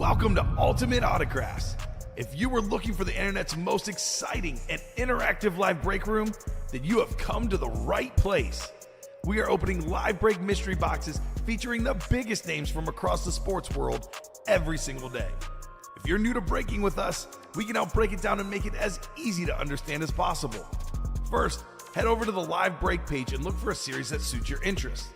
Welcome to Ultimate Autographs. If you were looking for the internet's most exciting and interactive live break room, then you have come to the right place. We are opening live break mystery boxes featuring the biggest names from across the sports world every single day. If you're new to breaking with us, we can help break it down and make it as easy to understand as possible. First, head over to the live break page and look for a series that suits your interest.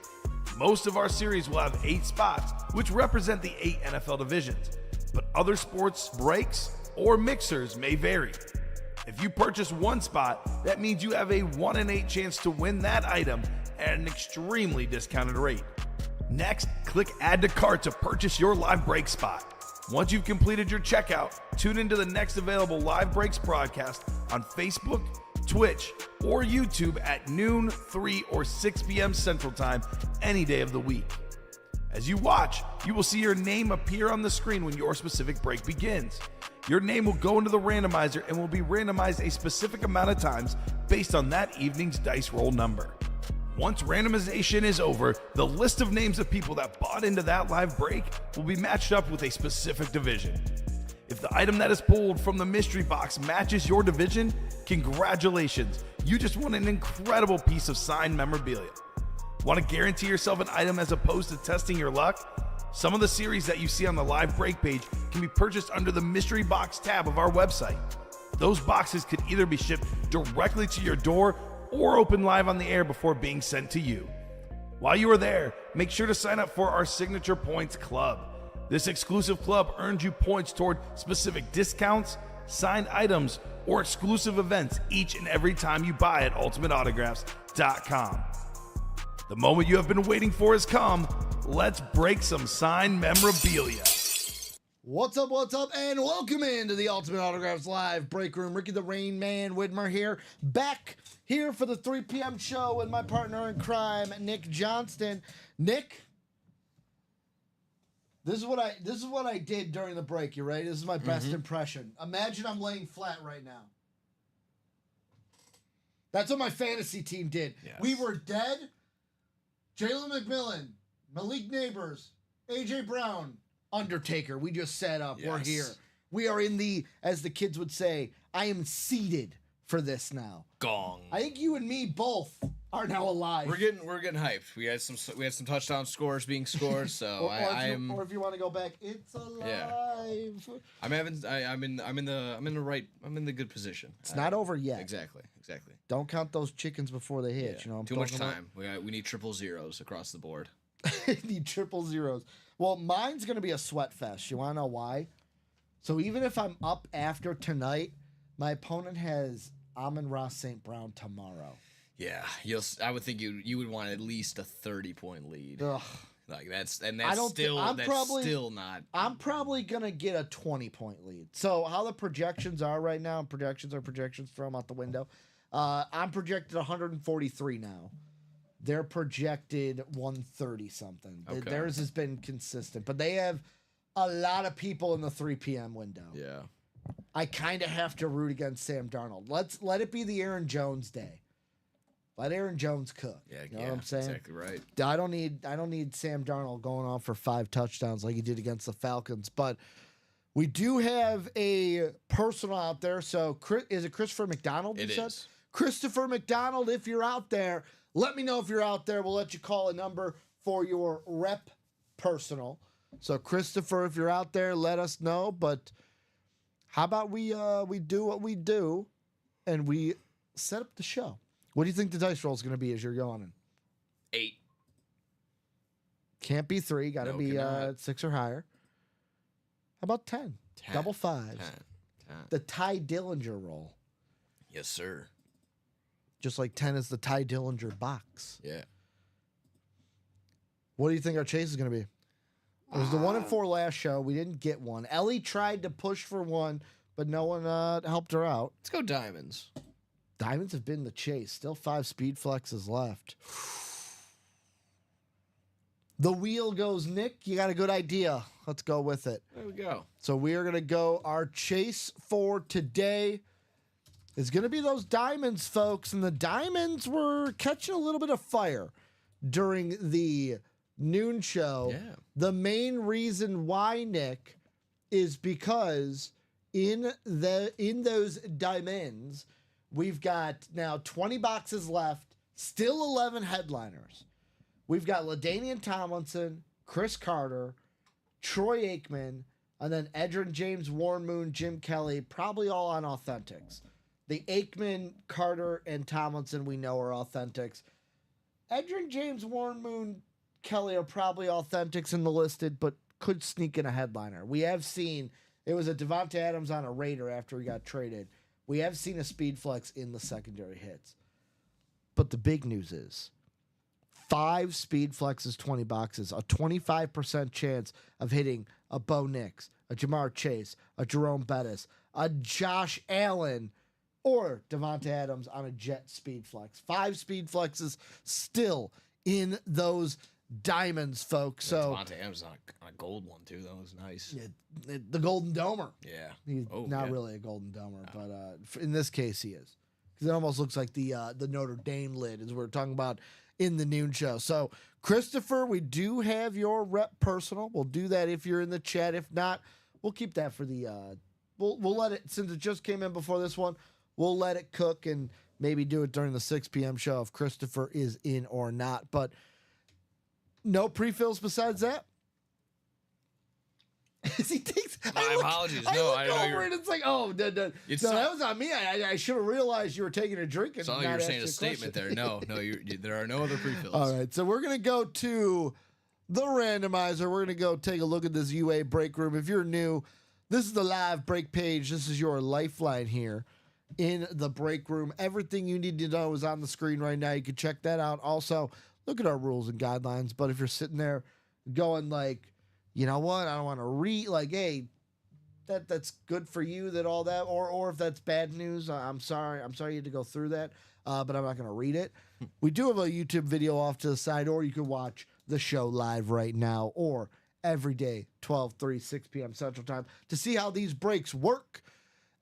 Most of our series will have 8 spots, which represent the 8 NFL divisions, but other sports breaks or mixers may vary. If you purchase one spot, that means you have a 1 in 8 chance to win that item at an extremely discounted rate. Next, click Add to Cart to purchase your live break spot. Once you've completed your checkout, tune into the next available live breaks broadcast on Facebook, Twitch, or YouTube at noon, 3, or 6 p.m. Central Time any day of the week. As you watch, you will see your name appear on the screen when your specific break begins. Your name will go into the randomizer and will be randomized a specific amount of times based on that evening's dice roll number. Once randomization is over, the list of names of people that bought into that live break will be matched up with a specific division. If the item that is pulled from the mystery box matches your division, congratulations, you just won an incredible piece of signed memorabilia. Want to guarantee yourself an item as opposed to testing your luck? Some of the series that you see on the live break page can be purchased under the mystery box tab of our website. Those boxes could either be shipped directly to your door or open live on the air before being sent to you. While you are there, make sure to sign up for our Signature Points Club. This exclusive club earns you points toward specific discounts, signed items, or exclusive events each and every time you buy at ultimateautographs.com. The moment you have been waiting for has come. Let's break some signed memorabilia. What's up, and welcome into the Ultimate Autographs Live Break Room. Ricky the Rain Man Widmer here, back here for the 3 p.m. show with my partner in crime, Nick Johnston. Nick, this is what I did during the break. You ready? This is my best impression. Imagine I'm laying flat right now. That's what my fantasy team did. Yes. We were dead. Jalen McMillan, Malik Neighbors, AJ Brown, Undertaker. We just sat up. Yes. We're here. We are in the, as the kids would say, I am seated for this now. Gong. I think you and me both are now alive. We're getting hyped. We had some touchdown scores being scored. So or if you want to go back, it's alive. Yeah. I'm in the good position. It's not over yet. Exactly. Don't count those chickens before they hit. Yeah. You know, what I'm Too much talking time. We need triple zeros across the board. about? Need triple zeros. Well, mine's gonna be a sweat fest. You want to know why? So even if I'm up after tonight, my opponent has Amon-Ra St. Brown tomorrow. Yeah, I would think you would want at least a 30-point lead. Ugh. Like that's still not. I'm probably gonna get a 20-point lead. So how the projections are right now, projections throw them out the window. I'm projected 143 now. They're projected 130 something. Okay. Theirs has been consistent, but they have a lot of people in the 3 p.m. window. Yeah. I kind of have to root against Sam Darnold. Let it be the Aaron Jones day. Let Aaron Jones cook. Yeah, you know what I'm saying? Exactly right. I don't need Sam Darnold going off for 5 touchdowns like he did against the Falcons. But we do have a personal out there. So is it Christopher McDonald? It said? is. Christopher McDonald, if you're out there, let me know if you're out there. We'll let you call a number for your rep personal. So Christopher, if you're out there, let us know. But how about we do what we do and we set up the show? What do you think the dice roll is going to be as you're going? 8. Can't be 3. Got to No, be cannot. 6 or higher. How about 10? 10. Double 5s. 10. The Ty Dillinger roll. Yes, sir. Just like 10 is the Ty Dillinger box. Yeah. What do you think our chase is going to be? It was the 1 and 4 last show. We didn't get one. Ellie tried to push for one, but no one helped her out. Let's go diamonds. Diamonds have been the chase. Still 5 speed flexes left. The wheel goes, Nick. You got a good idea. Let's go with it. There we go. So we are going to go. Our chase for today is going to be those diamonds, folks. And the diamonds were catching a little bit of fire during the noon show. Yeah. The main reason why, Nick, is because in those diamonds, we've got now 20 boxes left, still 11 headliners. We've got LaDainian Tomlinson, Chris Carter, Troy Aikman, and then Edgerrin James, Warren Moon, Jim Kelly, probably all on authentics. The Aikman, Carter, and Tomlinson we know are authentics. Edgerrin James, Warren Moon, Kelly are probably authentics in the listed, but could sneak in a headliner. We have seen, it was a Devontae Adams on a Raider after he got traded. We have seen a speed flex in the secondary hits. But the big news is 5 speed flexes, 20 boxes, a 25% chance of hitting a Bo Nix, a Jamar Chase, a Jerome Bettis, a Josh Allen, or Devontae Adams on a jet speed flex. 5 speed flexes still in those diamonds, folks. So Devontae Adams on a gold one too. That was nice. yeah, the Golden Domer. Yeah. He's not really a Golden Domer, but in this case he is. Because it almost looks like the Notre Dame lid, as we're talking about in the noon show. So, Christopher, we do have your rep personal. We'll do that if you're in the chat. If not, we'll keep that for the we'll let it, since it just came in before this one, we'll let it cook and maybe do it during the 6 p.m. show if Christopher is in or not. But no pre-fills besides that. He takes. My apologies. I No, look I didn't know over you were- and it's like, oh, no, that was on me. I should have realized you were taking a drink. And It's not like you were saying a statement there. No, there are no other pre-fills. All right, so we're gonna go to the randomizer. We're gonna go take a look at this UA break room. If you're new, this is the live break page. This is your lifeline here in the break room. Everything you need to know is on the screen right now. You can check that out. Also, look at our rules and guidelines. But if you're sitting there going like, you know what, I don't want to read, like, hey, that's good for you, that all that, or if that's bad news, I'm sorry you had to go through that, but I'm not going to read it. We do have a YouTube video off to the side, or you can watch the show live right now, or every day, 12, 3, 6 p.m. Central Time, to see how these breaks work.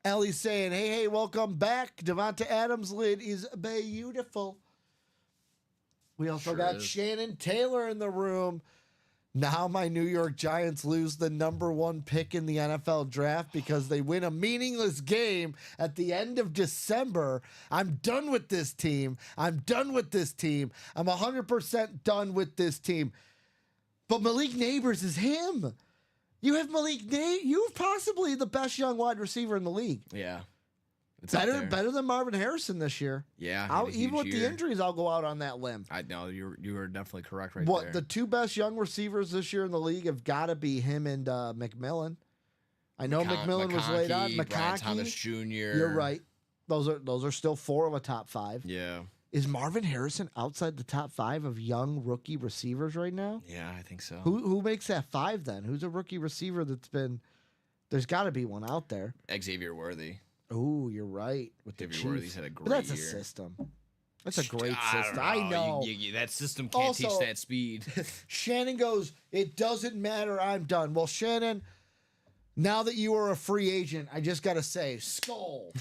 Ellie's saying, hey, welcome back. Devontae Adams' lid is beautiful. We also got Shannon Taylor in the room. Now my New York Giants lose the number 1 pick in the NFL draft because they win a meaningless game at the end of December. I'm done with this team. I'm 100% done with this team. But Malik Neighbors is him. You have Malik Neighbors. You're possibly the best young wide receiver in the league. Yeah. It's up there. Better than Marvin Harrison this year. Yeah. Even with the injuries, I'll go out on that limb. I know you are definitely correct right there. The 2 best young receivers this year in the league have got to be him and McMillan. I know McMillan was laid on. Brian Thomas Jr. You're right. Those are still 4 of a top 5. Yeah. Is Marvin Harrison outside the top 5 of young rookie receivers right now? Yeah, I think so. Who makes that 5 then? Who's a rookie receiver that's been? There's got to be one out there. Xavier Worthy. Oh, you're right. With the Xavier Worthy's Chiefs. had a great But that's year. a system. That's a great I system. don't I know. That system can't teach Also- that speed. Shannon goes, it doesn't matter. I'm done. Well, Shannon, now that you are a free agent, I just got to say, Skull.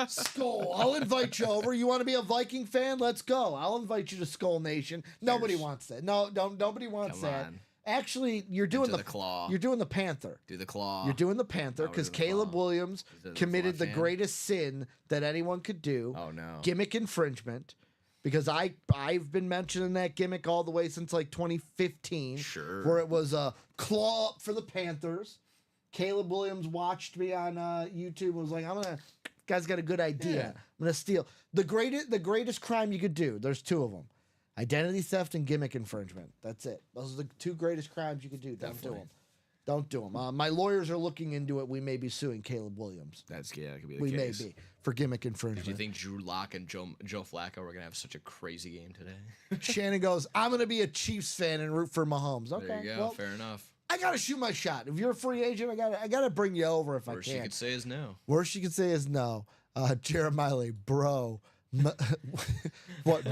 Skull. I'll invite you over. You want to be a Viking fan? Let's go. I'll invite you to Skull Nation. Nobody wants that. No, nobody wants Come that. on. Actually, you're doing Into the claw. You're doing the Panther. Do the claw. You're doing the Panther Oh, we're because doing the Caleb claw. Williams Is it the committed the left hand? greatest sin that anyone could do. Oh no. Gimmick infringement. Because I've been mentioning that gimmick all the way since like 2015. Sure. Where it was a claw up for the Panthers. Caleb Williams watched me on YouTube and was like, guy's got a good idea. Yeah. I'm gonna steal. The greatest crime you could do, there's 2 of them. Identity theft and gimmick infringement. That's it. Those are the 2 greatest crimes you could do. Don't do them. Don't do them. My lawyers are looking into it. We may be suing Caleb Williams. That could be the We may case. be for gimmick infringement. Do you think Drew Lock and Joe Flacco are gonna have such a crazy game today? Shannon goes, I'm going to be a Chiefs fan and root for Mahomes. Okay, There you go. well, Fair enough. I got to shoot my shot. If you're a free agent, I got to bring you over if Worst I you can. could say is no. Worst you could say is no. Jeremiah, bro. What?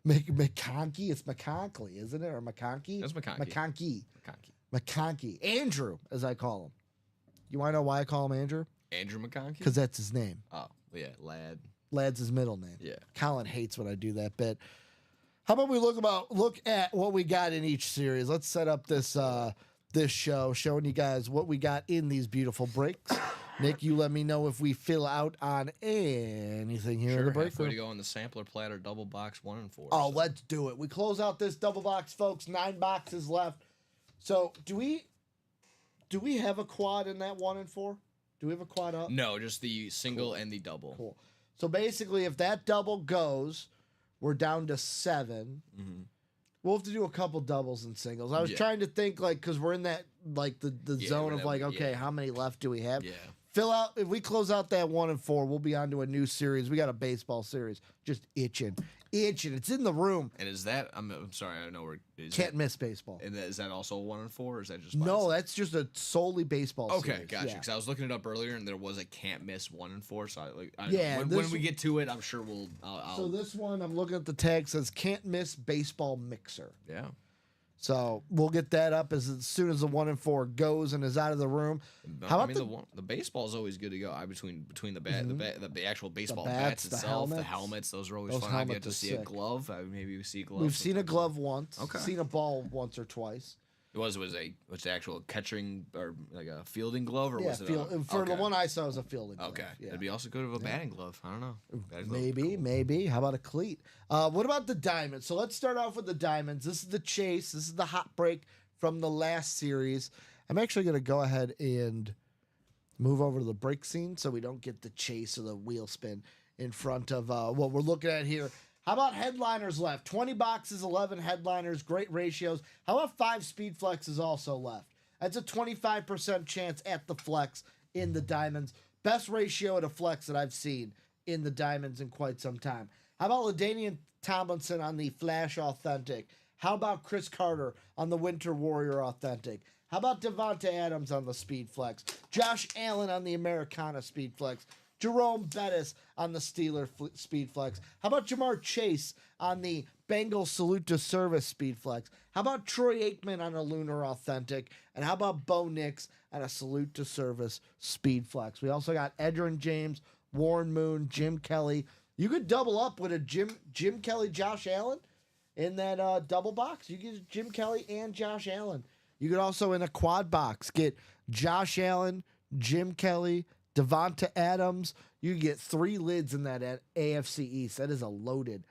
McConkey? It's McConkley, isn't it? Or McConkey? It's McConkey. McConkey. McConkey. McConkey. Andrew, as I call him. You want to know why I call him Andrew? Andrew McConkey? Because that's his name. Oh, yeah, lad. Lad's his middle name. Yeah. Colin hates when I do that bit. How about we look at what we got in each series? Let's set up this this show, showing you guys what we got in these beautiful breaks. Nick, you let me know if we fill out on anything here in the break halfway room. to go on the sampler platter double box 1 and 4. Oh, so. let's do it. We close out this double box, folks. 9 boxes left. So, do we have a quad in that 1 and 4? Do we have a quad up? No, just the single and the double. Cool. So basically, if that double goes, we're down to 7. Mm-hmm. We'll have to do a couple doubles and singles. I was trying to think, like, because we're in that, like, the zone of, like, okay, how many left do we have? Yeah. Fill out, if we close out that 1 and 4, we'll be on to a new series. We got a baseball series. Just itching. It's in the room. And is that, I'm sorry, I know we're. Can't miss baseball. And is that also a 1 and 4, or is that just. No, that's just a solely baseball Okay, series. gotcha. Yeah. Because I was looking it up earlier, and there was a can't miss 1 and 4. So I Yeah, when we get to it, I'm sure we'll. So this one, I'm looking at the tag, says can't miss baseball mixer. Yeah. So we'll get that up as soon as the 1 and 4 goes and is out of the room. How about the baseball is always good to go. between the bat, the actual baseball bats, bats the itself, the helmets. helmets, those are always Those fun. I've yet helmets to are see a sick. glove. Maybe we see a glove. We've seen a sometimes. glove once. Okay. Seen a ball once or twice. It was the actual catching or like a fielding glove, or Yeah, was it for the one I saw, it was a fielding glove. Okay, Yeah. it'd be also good of a batting glove. I don't know. Batting glove, Maybe, cool. maybe. How about a cleat? What about the diamonds? So let's start off with the diamonds. This is the chase. This is the hot break from the last series. I'm actually going to go ahead and move over to the break scene so we don't get the chase or the wheel spin in front of what we're looking at here. How about headliners left? 20 boxes, 11 headliners, great ratios. How about 5 speed flexes also left? That's a 25% chance at the flex in the diamonds. Best ratio at a flex that I've seen in the diamonds in quite some time. How about LaDainian Tomlinson on the Flash Authentic? How about Chris Carter on the Winter Warrior Authentic? How about Devonta Adams on the Speed Flex? Josh Allen on the Americana Speed Flex? Jerome Bettis on the Steeler Speed Flex? How about Jamar Chase on the Bengals Salute to Service Speed Flex? How about Troy Aikman on a Lunar Authentic? And how about Bo Nix on a Salute to Service Speed Flex? We also got Edgerrin James, Warren Moon, Jim Kelly. You could double up with a Jim Kelly, Josh Allen in that double box. You get Jim Kelly and Josh Allen. You could also, in a quad box, get Josh Allen, Jim Kelly, Devonta Adams. You get 3 lids in that at AFC East. That is a loaded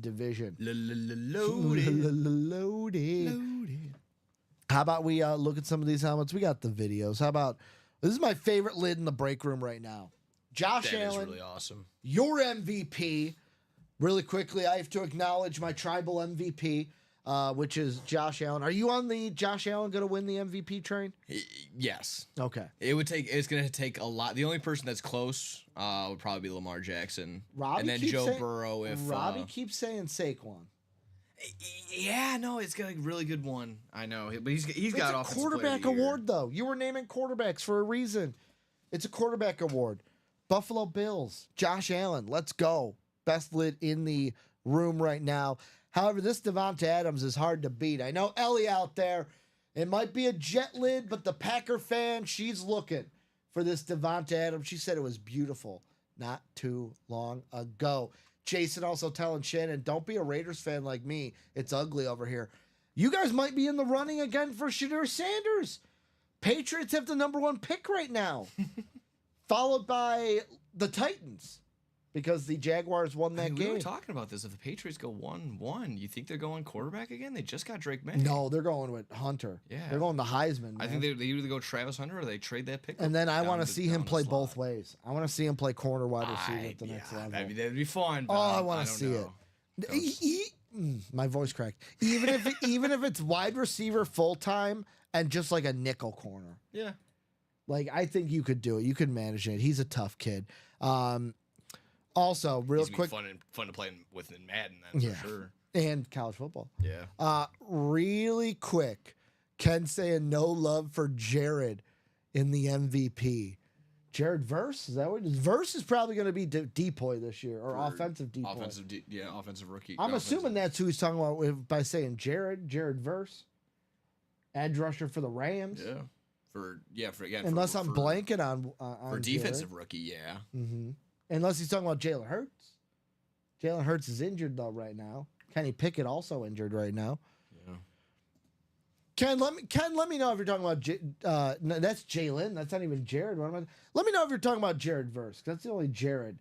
division. Loaded. How about we look at some of these helmets? We got the videos. How about, this is my favorite lid in the break room right now. Josh That Allen, is really awesome. your MVP. Really quickly, I have to acknowledge my tribal MVP, which is Josh Allen. Are you on the Josh Allen going to win the MVP train? Yes. Okay. It's going to take a lot. The only person that's close would probably be Lamar Jackson. Robbie and then keeps Joe saying- Burrow. If Robbie keeps saying Saquon. Yeah, no, it's got a really good one. I know, but he's got It's a offensive player of quarterback the year. award, though. You were naming quarterbacks for a reason. It's a quarterback award. Buffalo Bills, Josh Allen, let's go. Best lid in the room right now. However, this Devonta Adams is hard to beat. I know Ellie out there, it might be a jet lid, but the Packer fan, she's looking for this Devonta Adams. She said it was beautiful not too long ago. Jason also telling Shannon, don't be a Raiders fan like me. It's ugly over here. You guys might be in the running again for Shadur Sanders. Patriots have the #1 pick right now, followed by the Titans, because the Jaguars won that We game. were talking about this. If the Patriots go 1-1, you think they're going quarterback again? They just got Drake May. No, they're going with Hunter. Yeah. They're going to Heisman. I man. think they either go Travis Hunter or they trade that pick. And then I down want to the- see down him the play slot. both ways. I want to see him play corner wide receiver at the next level. That'd be fun. But Oh, I don't want to see know. it. My voice cracked. Even if it's wide receiver full time and just like a nickel corner. Yeah. Like, I think you could do it. You could manage it. He's a tough kid. Also, real He's gonna quick, be fun to play with in Madden. Then Yeah. for sure. and college football. Yeah. Really quick, Ken saying no love for Jared in the MVP. Jared Verse? Is that what? Verse is probably going to be depoy this year, or For offensive depoy. Offensive rookie. I'm offensive- assuming that's who he's talking about by saying Jared Verse. Edge rusher for the Rams. Yeah. For Unless I'm blanking on for defensive rookie. Yeah. Mm-hmm. Unless he's talking about Jalen Hurts. Jalen Hurts is injured though right now. Kenny Pickett also injured right now. Yeah. Ken, let me know if you're talking about no, that's Jalen. That's not even Jared. What am I? Let me know if you're talking about Jared Verse. That's the only Jared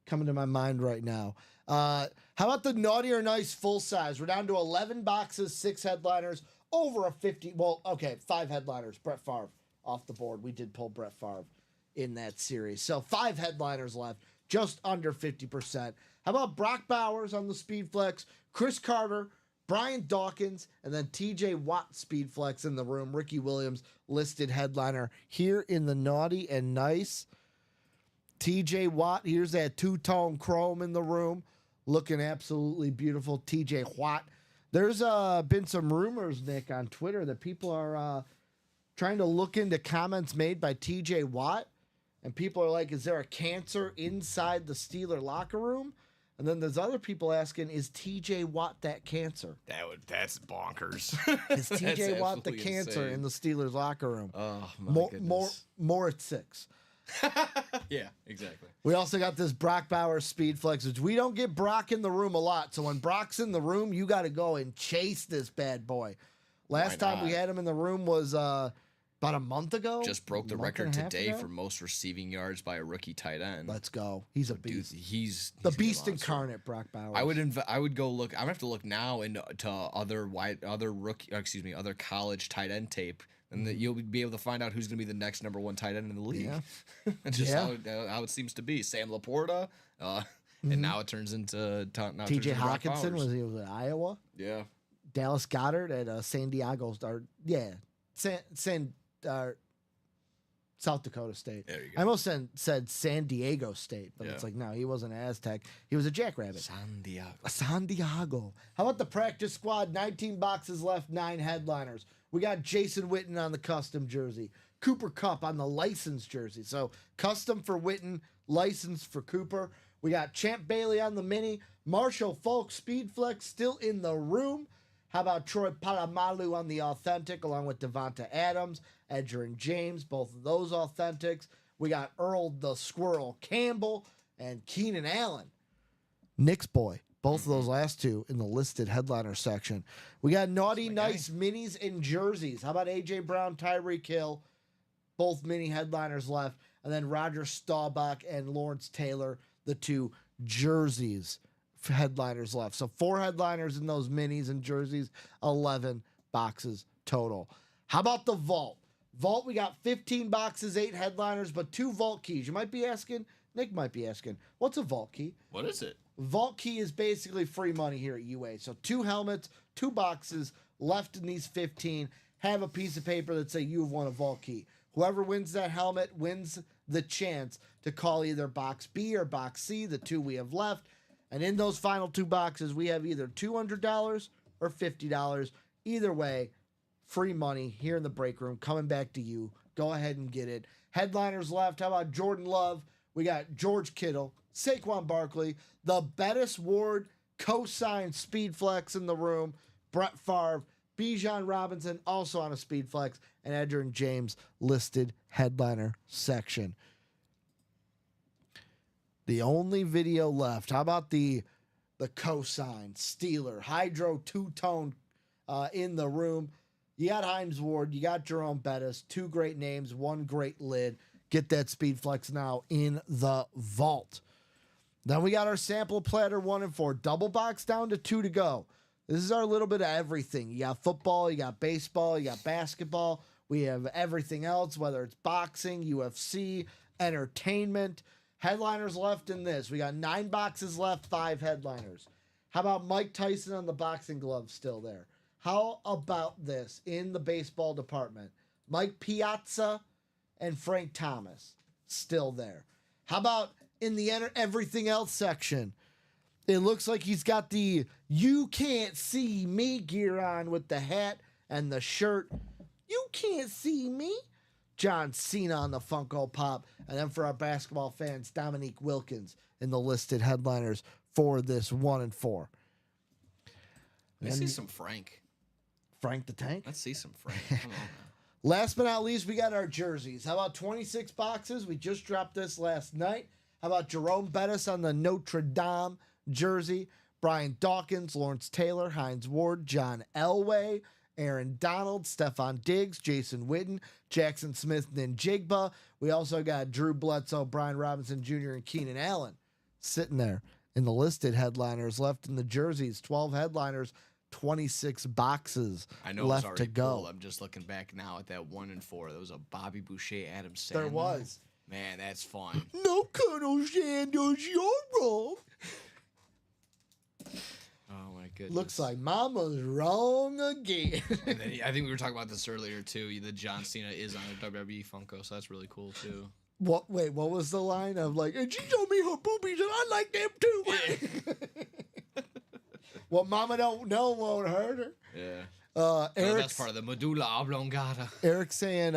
coming to my mind right now. How about the Naughty or Nice full size? We're down to 11 boxes, 6 headliners, over a 50. Well, okay, 5 headliners. Brett Favre off the board. We did pull Brett Favre in that series. So 5 headliners left, just under 50%. How about Brock Bowers on the Speed Flex, Chris Carter, Brian Dawkins, and then TJ Watt Speed Flex in the room. Ricky Williams listed headliner here in the Naughty and Nice. TJ Watt, here's that two-tone chrome in the room. Looking absolutely beautiful. TJ Watt. There's been some rumors, Nick, on Twitter that people are trying to look into comments made by TJ Watt. And people are like, is there a cancer inside the Steeler locker room? And then there's other people asking, is TJ Watt that cancer? That's bonkers. Is TJ That's Watt the absolutely cancer insane. in the Steelers locker room? Oh my goodness. More at 6. Yeah, exactly. We also got this Brock Bowers Speed Flex, which we don't get Brock in the room a lot. So when Brock's in the room, you got to go and chase this bad boy. Last time we had him in the room was about a month ago. Just broke the month record and a half today ago? for most receiving yards by a rookie tight end. Let's go. He's a Dude, beast. he's The gonna be a beast monster. incarnate, Brock Bowers. I would go look. I'm gonna have to look now into other college tight end tape, and that you'll be able to find out who's gonna be the next number 1 tight end in the league. Yeah. Just Yeah. how it seems to be. Sam Laporta, and now it turns into TJ Brock Hawkinson Bowers. was at Iowa. Yeah. Dallas Goddard at San Diego South Dakota State. There you I go. almost said San Diego State, but it's Yeah. like, no, he wasn't an Aztec. He was a Jackrabbit. San Diego. San Diego. How about the practice squad? 19 boxes left, 9 headliners. We got Jason Witten on the custom jersey. Cooper Kupp on the licensed jersey. So custom for Witten, licensed for Cooper. We got Champ Bailey on the mini. Marshall Falk Speed Flex still in the room. How about Troy Polamalu on the authentic, along with Devonta Adams, Edgerrin James, both of those authentics. We got Earl the Squirrel Campbell and Keenan Allen. Nick's boy. Both of those last two in the listed headliner section. We got Naughty Nice minis and jerseys. How about A.J. Brown, Tyreek Hill? Both mini headliners left. And then Roger Staubach and Lawrence Taylor, the 2 jerseys headliners left. So 4 headliners in those minis and jerseys, 11 boxes total. How about the vault? Vault, we got 15 boxes, 8 headliners, but 2 vault keys. You might be asking, Nick might be asking, what's a vault key? What is it? Vault key is basically free money here at UA. So 2 helmets, 2 boxes left in these 15. Have a piece of paper that say you've won a vault key. Whoever wins that helmet wins the chance to call either box B or box C, the 2 we have left. And in those final 2 boxes, we have either $200 or $50. Either way, free money here in the break room coming back to you. Go ahead and get it. Headliners left. How about Jordan Love? We got George Kittle, Saquon Barkley, the Bettis Ward co-signed Speed Flex in the room, Brett Favre, Bijan Robinson also on a Speed Flex, and Edgerrin James listed headliner section. The only video left. How about the cosign Steeler Hydro 2-tone in the room? You got Hines Ward, you got Jerome Bettis, 2 great names, 1 great lid. Get that Speed Flex now in the vault. Then we got our sample platter 1 and 4, double box down to 2 to go. This is our little bit of everything. You got football, you got baseball, you got basketball. We have everything else, whether it's boxing, UFC, entertainment. Headliners left in this. We got 9 boxes left, 5 headliners. How about Mike Tyson on the boxing gloves still there? How about this in the baseball department? Mike Piazza and Frank Thomas still there. How about in the everything else section? It looks like he's got the "You Can't See Me" gear on with the hat and the shirt. You can't see me. John Cena on the Funko Pop. And then for our basketball fans, Dominique Wilkins in the listed headliners for this 1 and 4. Let's see some Frank. Frank the Tank. Let's see some Frank. Come on. Last but not least, we got our jerseys. How about 26 boxes? We just dropped this last night. How about Jerome Bettis on the Notre Dame jersey? Brian Dawkins, Lawrence Taylor, Hines Ward, John Elway, Aaron Donald, Stephon Diggs, Jason Witten, Jackson Smith, and Jigba. We also got Drew Bledsoe, Brian Robinson Jr., and Keenan Allen sitting there in the listed headliners. Left in the jerseys, 12 headliners, 26 boxes I know left it's already to go. pulled. I'm just looking back now at that 1 and 4. There was a Bobby Boucher, Adam Sandler. There was. Man, that's fun. No, Colonel Sanders, you're wrong. Oh my goodness. Looks like Mama's wrong again. And then, I think we were talking about this earlier too. The John Cena is on a WWE Funko, so that's really cool too. What? Wait, what was the line of like? And she told me her boobies, and I like them too. What Mama don't know won't hurt her. Yeah. Eric, No, that's part of the medulla oblongata. Eric saying,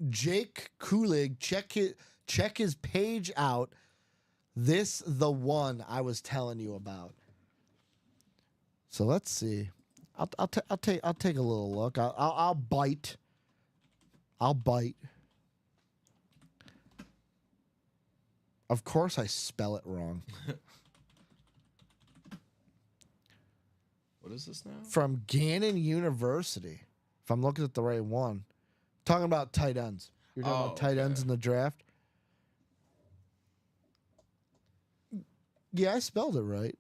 Jake Kulig, check his page out. This the one I was telling you about. So let's see. I'll take a little look. I'll bite. I'll bite. Of course, I spell it wrong. What is this now? From Gannon University. If I'm looking at the right one. Talking about tight ends. You're talking about tight ends in the draft. Yeah, I spelled it right.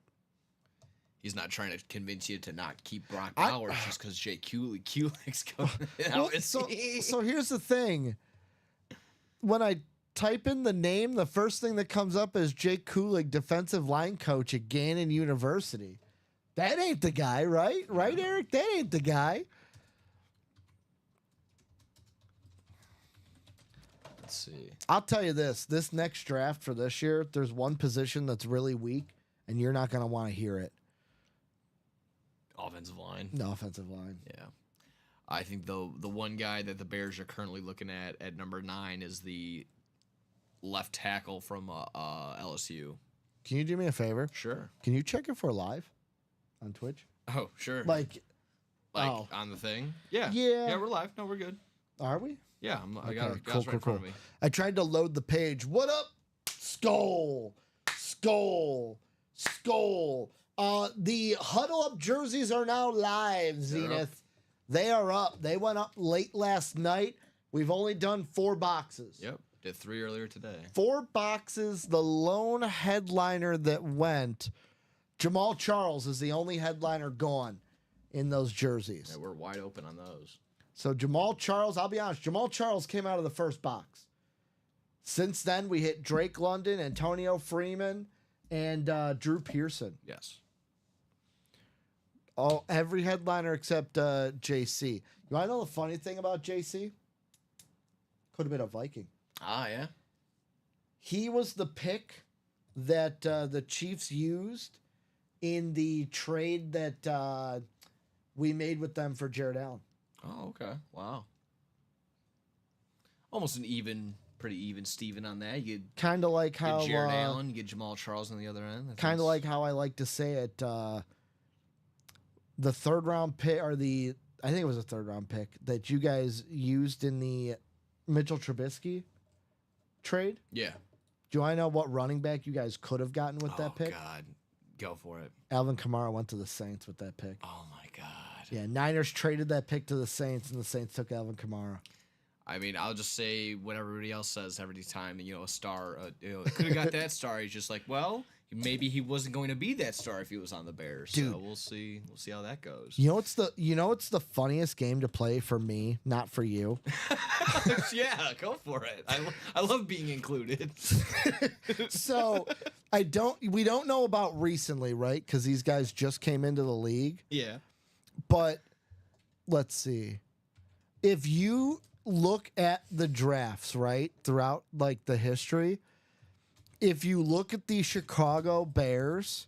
He's not trying to convince you to not keep Brock Bowers just because Jake Kulig's coming out. So here's the thing. When I type in the name, the first thing that comes up is Jake Kulig, defensive line coach at Gannon University. That ain't the guy, right? Right, Eric? That ain't the guy. Let's see. I'll tell you this next draft for this year, there's one position that's really weak, and you're not going to want to hear it. Offensive line. No offensive line. Yeah. I think the one guy that the Bears are currently looking at number 9 is the left tackle from LSU. Can you do me a favor? Sure. Can you check if we're live on Twitch? Oh, sure. Like on the thing? Yeah. Yeah. Yeah, we're live. No, we're good. are we? Yeah, I got it cool, right in front of me. I tried to load the page. What up? Skull. The Huddle Up jerseys are now live, Zenith. They are up. They went up late last night. We've only done 4 boxes. Yep. Did 3 earlier today. 4 boxes. The lone headliner that went, Jamal Charles, is the only headliner gone in those jerseys. Yeah, we're wide open on those. So Jamal Charles, I'll be honest, Jamal Charles came out of the first box. Since then, we hit Drake London, Antonio Freeman, and Drew Pearson. Yes. Oh, every headliner except JC. You want to know the funny thing about JC? Could have been a Viking. Ah, yeah. He was the pick that the Chiefs used in the trade that we made with them for Jared Allen. Oh, okay. Wow. Almost pretty even Steven on that. You Kind of like get how Jared Allen, you get Jamal Charles on the other end. kind of like how I like to say it. The 3rd round pick, or I think it was a 3rd round pick that you guys used in the Mitchell Trubisky trade. Yeah. Do I know what running back you guys could have gotten with that pick? Oh, God. Go for it. Alvin Kamara went to the Saints with that pick. Oh, my God. Yeah, Niners traded that pick to the Saints, and the Saints took Alvin Kamara. I mean, I'll just say what everybody else says every time, a star, could have got that star. He's just like, well, maybe he wasn't going to be that star if he was on the Bears. Dude. So we'll see how that goes. You know what's the funniest game to play for me, not for you? Yeah, go for it. I love being included. So we don't know about recently, right? Because these guys just came into the league. Yeah. But let's see. If you look at the drafts, right, throughout like the history, if you look at the Chicago Bears,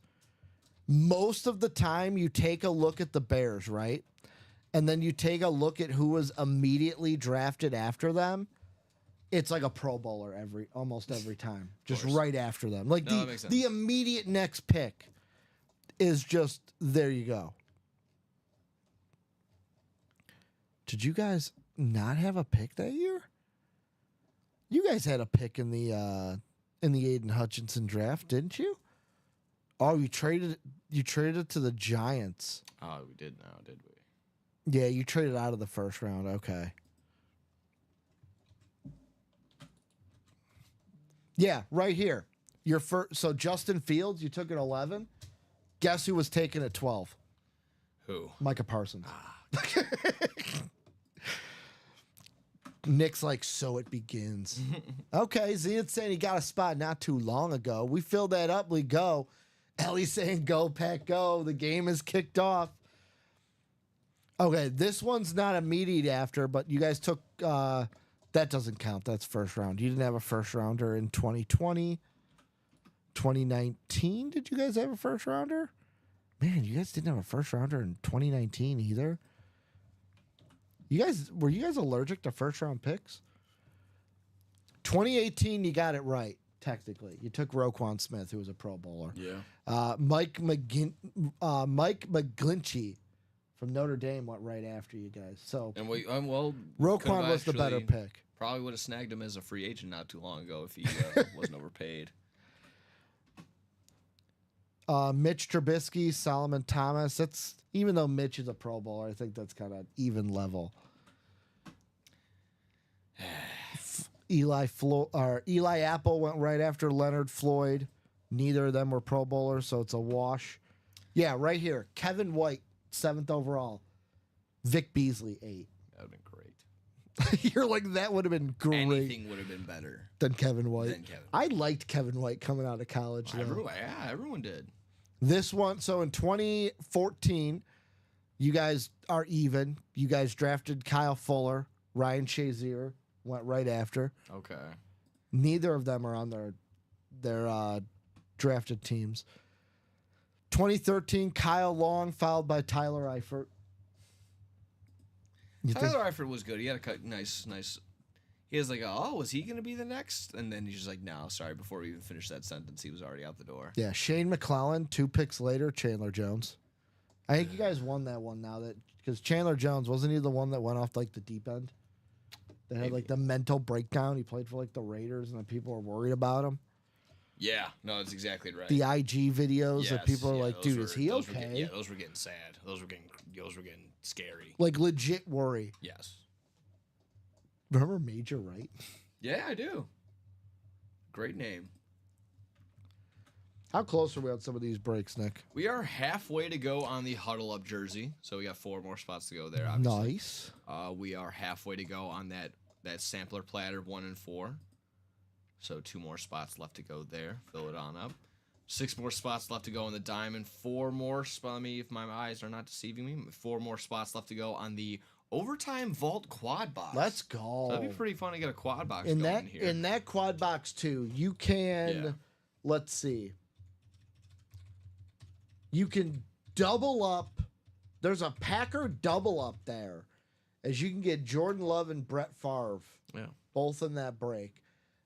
most of the time you take a look at the Bears, right? And then you take a look at who was immediately drafted after them. It's like a Pro Bowler almost every time, just right after them. Like No, that makes sense. the immediate next pick is just there you go. Did you guys not have a pick that year? You guys had a pick in the Aiden Hutchinson draft, didn't you? Oh, you traded it to the Giants. Oh, we did now, did we? Yeah, you traded out of the first round. Okay. Yeah, right here. Your first. So Justin Fields, you took at 11. Guess who was taken at 12? Who? Micah Parsons. Nick's like, so it begins. Okay, Ziad's saying he got a spot not too long ago. We filled that up. We go. Ellie's saying, go, Pack, go. The game is kicked off. Okay, this one's not immediate after, but you guys took. That doesn't count. That's first round. You didn't have a first rounder in 2020. 2019, did you guys have a first rounder? Man, you guys didn't have a first rounder in 2019 either. Were you guys allergic to first round picks? 2018, you got it right, technically. You took Roquan Smith, who was a Pro Bowler. Yeah. Mike McGlinchey from Notre Dame went right after you guys. So And well, Roquan was the better actually pick. Probably would have snagged him as a free agent not too long ago if he wasn't overpaid. Mitch Trubisky, Solomon Thomas. That's even though Mitch is a Pro Bowler, I think that's kind of even level. Eli Apple went right after Leonard Floyd. Neither of them were Pro Bowlers, so it's a wash. Yeah, right here. Kevin White, 7th overall. Vic Beasley, 8. That would have been great. You're like, that would have been great. Anything would have been better than Kevin White. than Kevin. I liked Kevin White coming out of college. Though. Everyone did. This one, so in 2014, you guys are even. You guys drafted Kyle Fuller, Ryan Shazier went right after. Okay. Neither of them are on their drafted teams. 2013, Kyle Long, followed by Tyler Eifert. Tyler Eifert was good. He had a nice. He was like, oh, was he going to be the next? And then he's just like, no, sorry. Before we even finished that sentence, he was already out the door. Yeah, Shane McClellan, 2 picks later, Chandler Jones. I think you guys won that one now because Chandler Jones, wasn't he the one that went off like the deep end? That had like the mental breakdown. He played for like the Raiders and then people were worried about him. Yeah, no, that's exactly right. The IG videos that people are like, dude, is he okay? Those were getting sad. Those were getting scary. Like legit worry. Yes. Remember Major Wright? Yeah, I do. Great name. How close are we on some of these breaks, Nick? We are halfway to go on the Huddle Up jersey, so we got 4 more spots to go there. Obviously. Nice. We are halfway to go on that sampler platter 1 and 4. So 2 more spots left to go there. Fill it on up. 6 more spots left to go on the diamond. 4 more spots. Let me, if my eyes are not deceiving me, 4 more spots left to go on the overtime vault quad box. Let's go. So that'd be pretty fun to get a quad box in going that here. in that quad box too. You can, Yeah. let's see. You can double up. There's a Packer double up there, as you can get Jordan Love and Brett Favre, Yeah. both in that break.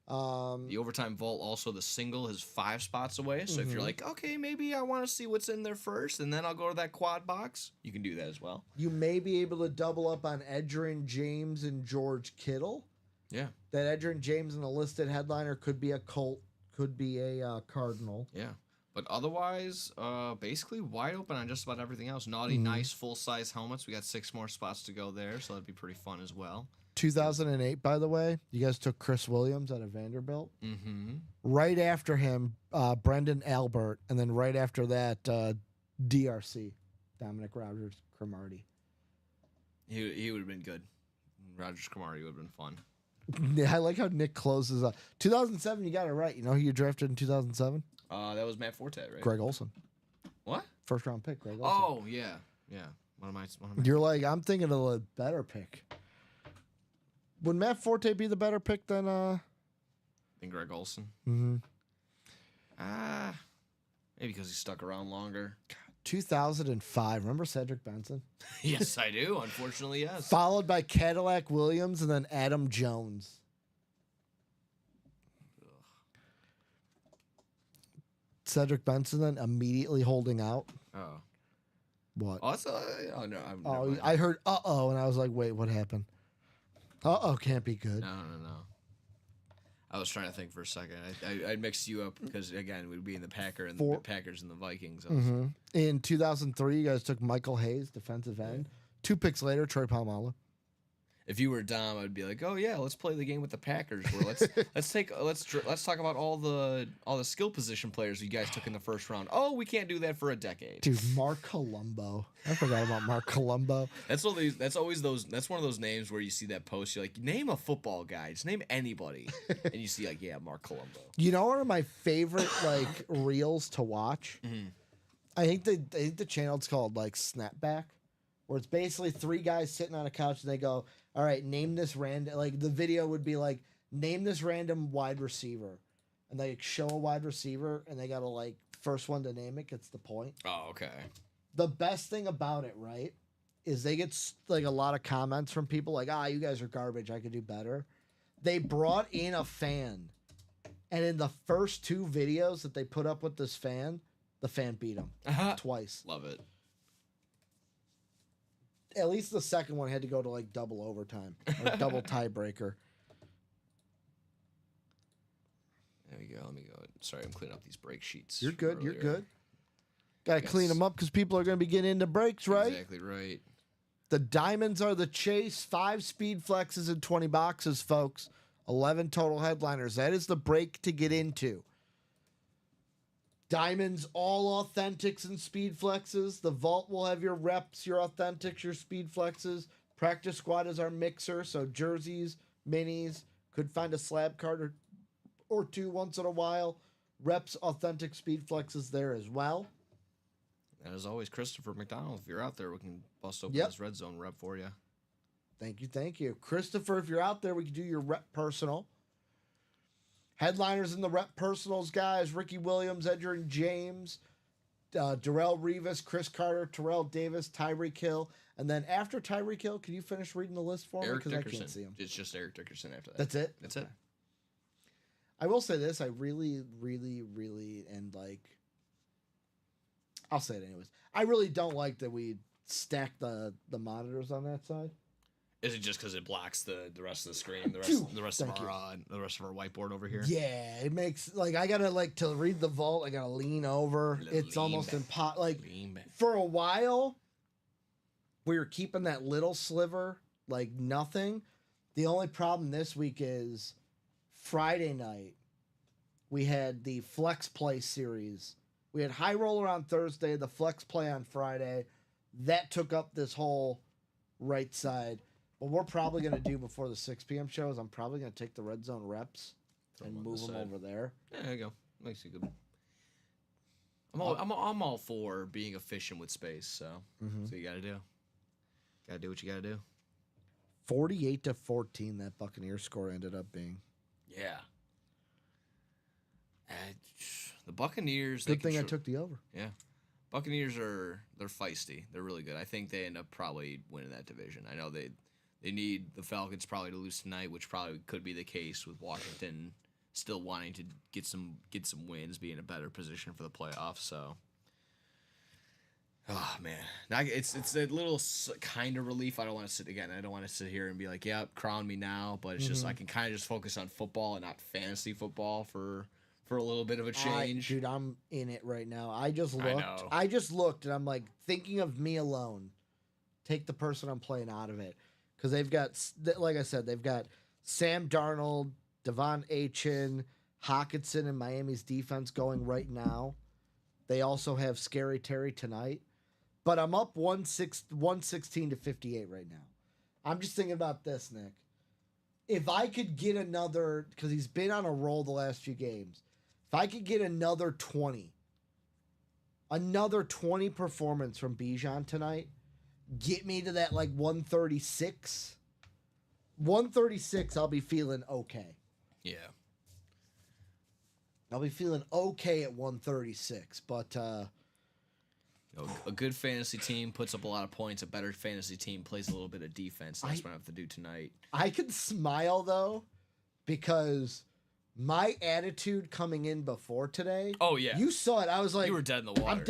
The overtime vault, also the single, is 5 spots away. So if you're like, okay, maybe I want to see what's in there first, and then I'll go to that quad box, you can do that as well. You may be able to double up on Edgerrin James and George Kittle. Yeah. That Edgerrin James in the listed headliner could be a Colt, could be a Cardinal. Yeah. But otherwise, basically wide open on just about everything else. Naughty, nice, full-size helmets. We got 6 more spots to go there, so that'd be pretty fun as well. 2008, by the way, you guys took Chris Williams out of Vanderbilt. Mm-hmm. Right after him, Brendan Albert, and then right after that, DRC, Dominic Rogers Cromartie. He would have been good. Rogers Cromartie would have been fun. Yeah, I like how Nick closes up. 2007, you got it right. You know who you drafted in 2007? That was Matt Forte, right? Greg Olson. What? First round pick, Greg Olson. Oh, yeah. Yeah. What am I? You're like, I'm thinking of a better pick. Would Matt Forte be the better pick than Than Greg Olson? Mm-hmm. Maybe because he stuck around longer. 2005. Remember Cedric Benson? Yes, I do. Unfortunately, yes. Followed by Cadillac Williams and then Adam Jones. Cedric Benson then immediately holding out. Oh. What? Oh, that's oh no. Oh, I heard uh-oh, and I was like, wait, what happened? Uh-oh can't be good. No. I was trying to think for a second. I mixed you up because, again, we'd be in the Packers and the Vikings. In 2003, you guys took Michael Hayes, defensive end. 2 picks later, Troy Polamalu. If you were Dom, I'd be like, "Oh yeah, let's play the game with the Packers. Where let's talk about all the skill position players you guys took in the first round. Oh, we can't do that for a decade. Dude, Mark Colombo. I forgot about Mark Colombo. That's one of those names where you see that post. You're like, name a football guy. Just name anybody, and you see like, yeah, Mark Colombo. You know, one of my favorite like reels to watch. Mm-hmm. I think the channel's called like Snapback, where it's basically 3 guys sitting on a couch and they go, all right, name this random, like the video would be like, name this random wide receiver. And they show a wide receiver and they got to like, first one to name it gets the point. Oh, okay. The best thing about it, right, is they get like a lot of comments from people like, you guys are garbage. I could do better. They brought in a fan. And in the first 2 videos that they put up with this fan, the fan beat him twice. Love it. At least the second one had to go to like double overtime or double tiebreaker. There we go. Let me go. Sorry, I'm cleaning up these break sheets. You're good. from You're earlier. good. Got to clean them up because people are going to be getting into breaks, right? Exactly right. The diamonds are the chase. 5 speed flexes and 20 boxes, folks. 11 total headliners. That is the break to get into. Diamonds, all authentics and speed flexes. The vault will have your reps, your authentics, your speed flexes. Practice squad is our mixer, so jerseys, minis, could find a slab card or 2 once in a while. Reps, authentic speed flexes there as well. And as always, Christopher McDonald, if you're out there, we can bust open Yep. this red zone rep for you. Thank you, thank you. Christopher, if you're out there, we can do your rep personal. Headliners in the rep personals, guys. Ricky Williams, Edgerrin James, Darrell Revis, Chris Carter, Terrell Davis, Tyreek Hill. And then after Tyreek Hill, can you finish reading the list for me? Eric Because I Dickerson. can't see him. It's just Eric Dickerson after that. That's it? That's it. I will say this. I really, really, really, and like, I'll say it anyways. I really don't like that we stack the monitors on that side. Is it just because it blocks the rest of the screen, the rest Thank you. of our whiteboard over here? Yeah, it makes like I gotta like to read the vault. I gotta lean over. It's Lean almost back. impossible. Like Lean back. for a while, we were keeping that little sliver like nothing. The only problem this week is Friday night. We had the Flex Play series. We had High Roller on Thursday, the Flex Play on Friday. That took up this whole right side. What we're probably going to do before the 6 p.m. show is I'm probably going to take the red zone reps Throw and 'em on move the them side. over there. Yeah, there you go. Makes you good. I'm all for being efficient with space, so that's what you gotta do. Gotta do what you gotta do. 48-14, that Buccaneers score ended up being. Yeah. The Buccaneers. Good thing I took the over. Yeah. Buccaneers they're feisty. They're really good. I think they end up probably winning that division. I know they need the Falcons probably to lose tonight, which probably could be the case with Washington still wanting to get some wins, be in a better position for the playoffs. So, oh man, now it's a little kind of relief. I don't want to sit here and be like, yeah, crown me now. But it's just I can kind of just focus on football and not fantasy football for a little bit of a change. Dude, I'm in it right now. I just looked. know. I just looked, and I'm like thinking of me alone. Take the person I'm playing out of it. Because they've got, like I said, they've got Sam Darnold, Devon Achane, Hawkinson, and Miami's defense going right now. They also have Scary Terry tonight. But I'm up 116-58 right now. I'm just thinking about this, Nick. If I could get another, because he's been on a roll the last few games, if I could get another 20 performance from Bijan tonight, get me to that like 136. 136, I'll be feeling okay. Yeah. I'll be feeling okay at 136, but A good fantasy team puts up a lot of points. A better fantasy team plays a little bit of defense. That's what I have to do tonight. I can smile though because my attitude coming in before today. Oh, yeah. You saw it. I was like, You were dead in the water.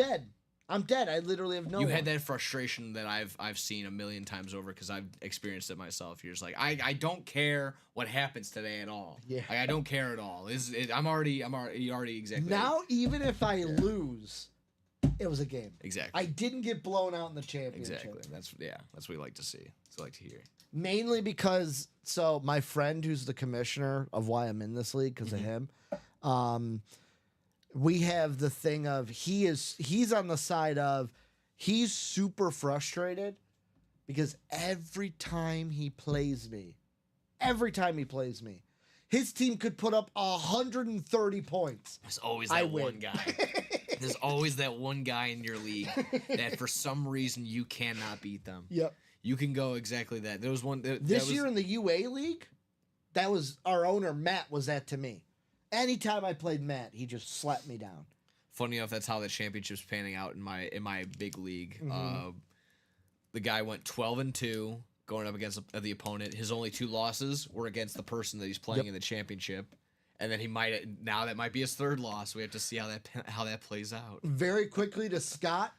I'm dead. I literally have no You one. had that frustration that I've seen a million times over because I've experienced it myself. You're just like, I don't care what happens today at all. Yeah. Like, I don't care at all. I'm already exactly. Now, even if I lose, It was a game. Exactly. I didn't get blown out in the championship. Exactly. That's what we like to see. That's what we like to hear. Mainly because my friend who's the commissioner of why I'm in this league because of him, we have the thing of he's on the side of he's super frustrated because every time he plays me, his team could put up 130 points. There's always I that one win. guy. There's always that one guy in your league that for some reason you cannot beat them. Yep. You can go exactly that. There was one This year in the UA league, that was our owner Matt was that to me. Anytime I played Matt, he just slapped me down. Funny enough, that's how the championship's panning out in my big league. The guy went 12-2 going up against the opponent. His only 2 losses were against the person that he's playing in the championship, and then that might be his 3rd loss. We have to see how that plays out. Very quickly to Scott.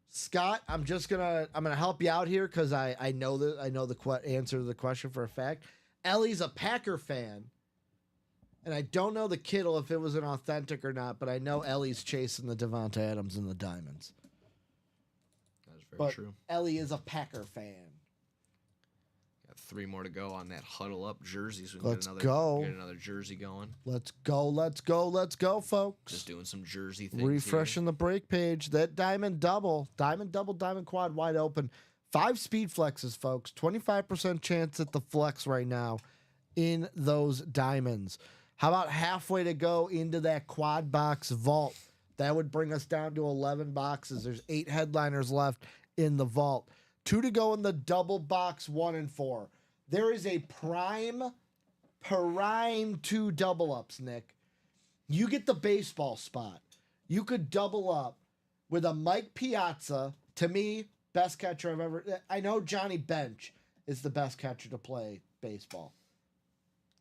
Scott, I'm gonna help you out here because I know the answer to the question for a fact. Ellie's a Packer fan, and I don't know the Kittle if it was an authentic or not, but I know Ellie's chasing the Devonta Adams and the Diamonds. That's very But true. Ellie is a Packer fan. Got 3 more to go on that huddle up jerseys. We Let's get go. another jersey going. Let's go, folks. Just doing some jersey things. Refreshing the break page. That diamond double, diamond quad wide open. 5 speed flexes, folks. 25% chance at the flex right now in those diamonds. How about halfway to go into that quad box vault? That would bring us down to 11 boxes. There's 8 headliners left in the vault. 2 to go in the double box 1 and 4. There is a prime 2 double ups, Nick. You get the baseball spot. You could double up with a Mike Piazza. To me, best catcher I've ever. I know Johnny Bench is the best catcher to play baseball.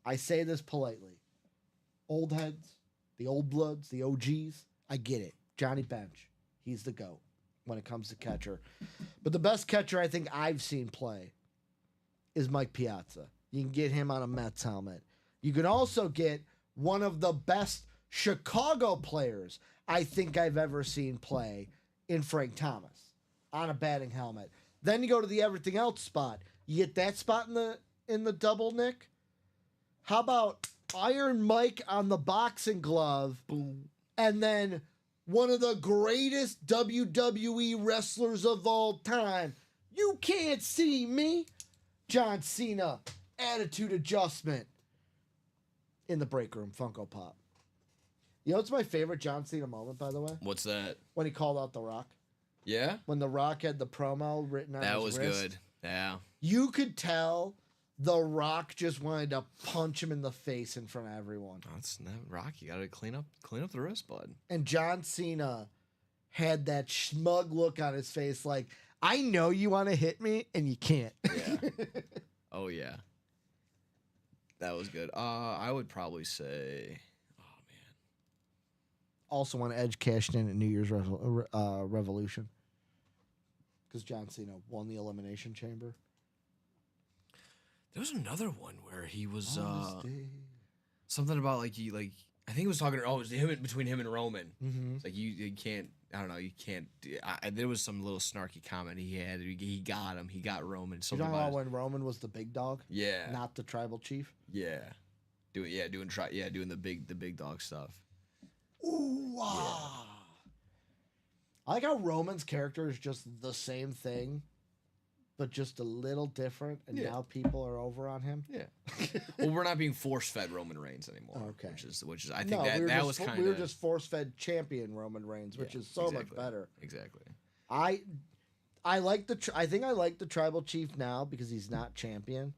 I say this politely. Old heads, the old bloods, the OGs. I get it. Johnny Bench, he's the GOAT when it comes to catcher. But the best catcher I think I've seen play is Mike Piazza. You can get him on a Mets helmet. You can also get one of the best Chicago players I think I've ever seen play in Frank Thomas on a batting helmet. Then you go to the everything else spot. You get that spot in the double, Nick. How about Iron Mike on the boxing glove? Boom. And then one of the greatest WWE wrestlers of all time. You can't see me. John Cena. Attitude adjustment. In the break room, Funko Pop. You know what's my favorite John Cena moment, by the way? What's that? When he called out The Rock. Yeah? When The Rock had the promo written on That his was wrist. good. Yeah. You could tell The Rock just wanted to punch him in the face in front of everyone. That's not Rock. You gotta clean up the wrist, bud. And John Cena had that smug look on his face like, I know you want to hit me, and you can't. Yeah. Oh yeah. That was good. I would probably say, oh man. Also, when Edge cashed in at New Year's Revolution. Because John Cena won the Elimination Chamber. There was another one where he was something about I think he was talking. Oh, it was between him and Roman. Mm-hmm. It's like you can't. I don't know. You can't. There was some little snarky comment he had. He got him. He got Roman. You Something talking about about when Roman was the big dog? yeah, Not the tribal chief? yeah, doing the big dog stuff. Ooh, wow. I like how Roman's character is just the same thing, but just a little different, and Yeah. now people are over on him. Yeah. Well, we're not being force fed Roman Reigns anymore. Okay. Which is I think that was kind of we were just force fed champion Roman Reigns, which is so much better. Exactly. I like I think I like the tribal chief now because he's not champion.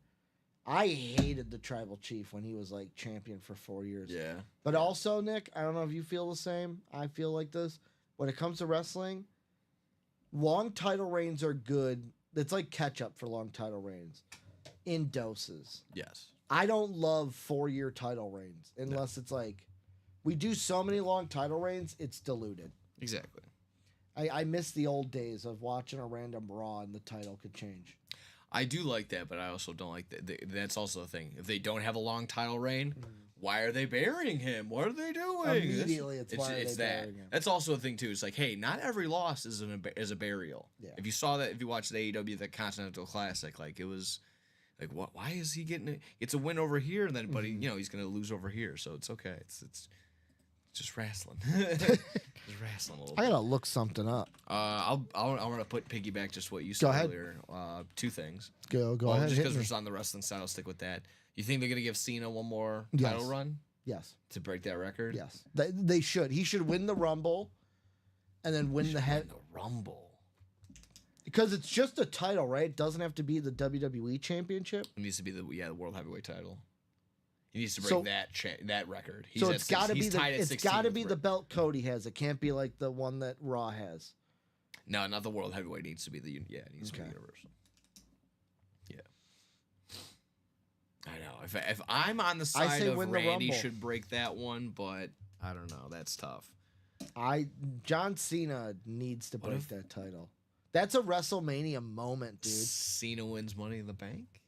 I hated the tribal chief when he was like champion for 4 years. Yeah. But also, Nick, I don't know if you feel the same. I feel like this. When it comes to wrestling, long title reigns are good. It's like ketchup for long title reigns in doses. Yes. I don't love 4-year title reigns unless it's like we do so many long title reigns, it's diluted. Exactly. I miss the old days of watching a random Raw and the title could change. I do like that, but I also don't like that. That's also a thing. If they don't have a long title reign, why are they burying him? What are they doing? Immediately, it's why are they that. burying him? That's also a thing too. It's like, hey, not every loss is a burial. Yeah. If you saw that, if you watched the AEW the Continental Classic, like it was, like what? Why is he getting it? It's a win over here, and then but he's gonna lose over here, so it's okay. It's just wrestling. Just wrestling a little. I gotta look something up. I want to put piggyback just what you said ahead. earlier. Two things. Go ahead. Just hit because me. we're on the wrestling side, I'll stick with that. You think they're gonna give Cena one more Yes. title run Yes. to break that record? Yes. They should. He should win the Rumble, and then win the head. The Rumble. Because it's just a title, right? It doesn't have to be the WWE Championship. It needs to be the World Heavyweight title. He needs to break So- that record. So it's got to be he's the tied at it's 16 got to with be the belt Cody has. It can't be like the one that Raw has. No, not the World Heavyweight. It needs to be the it needs to be Okay. Universal. Yeah. I know. If I'm on the side say of win the Randy Rumble. should break that one, but I don't know. That's tough. John Cena needs to What break if- that title. That's a WrestleMania moment, dude. Cena wins Money in the Bank.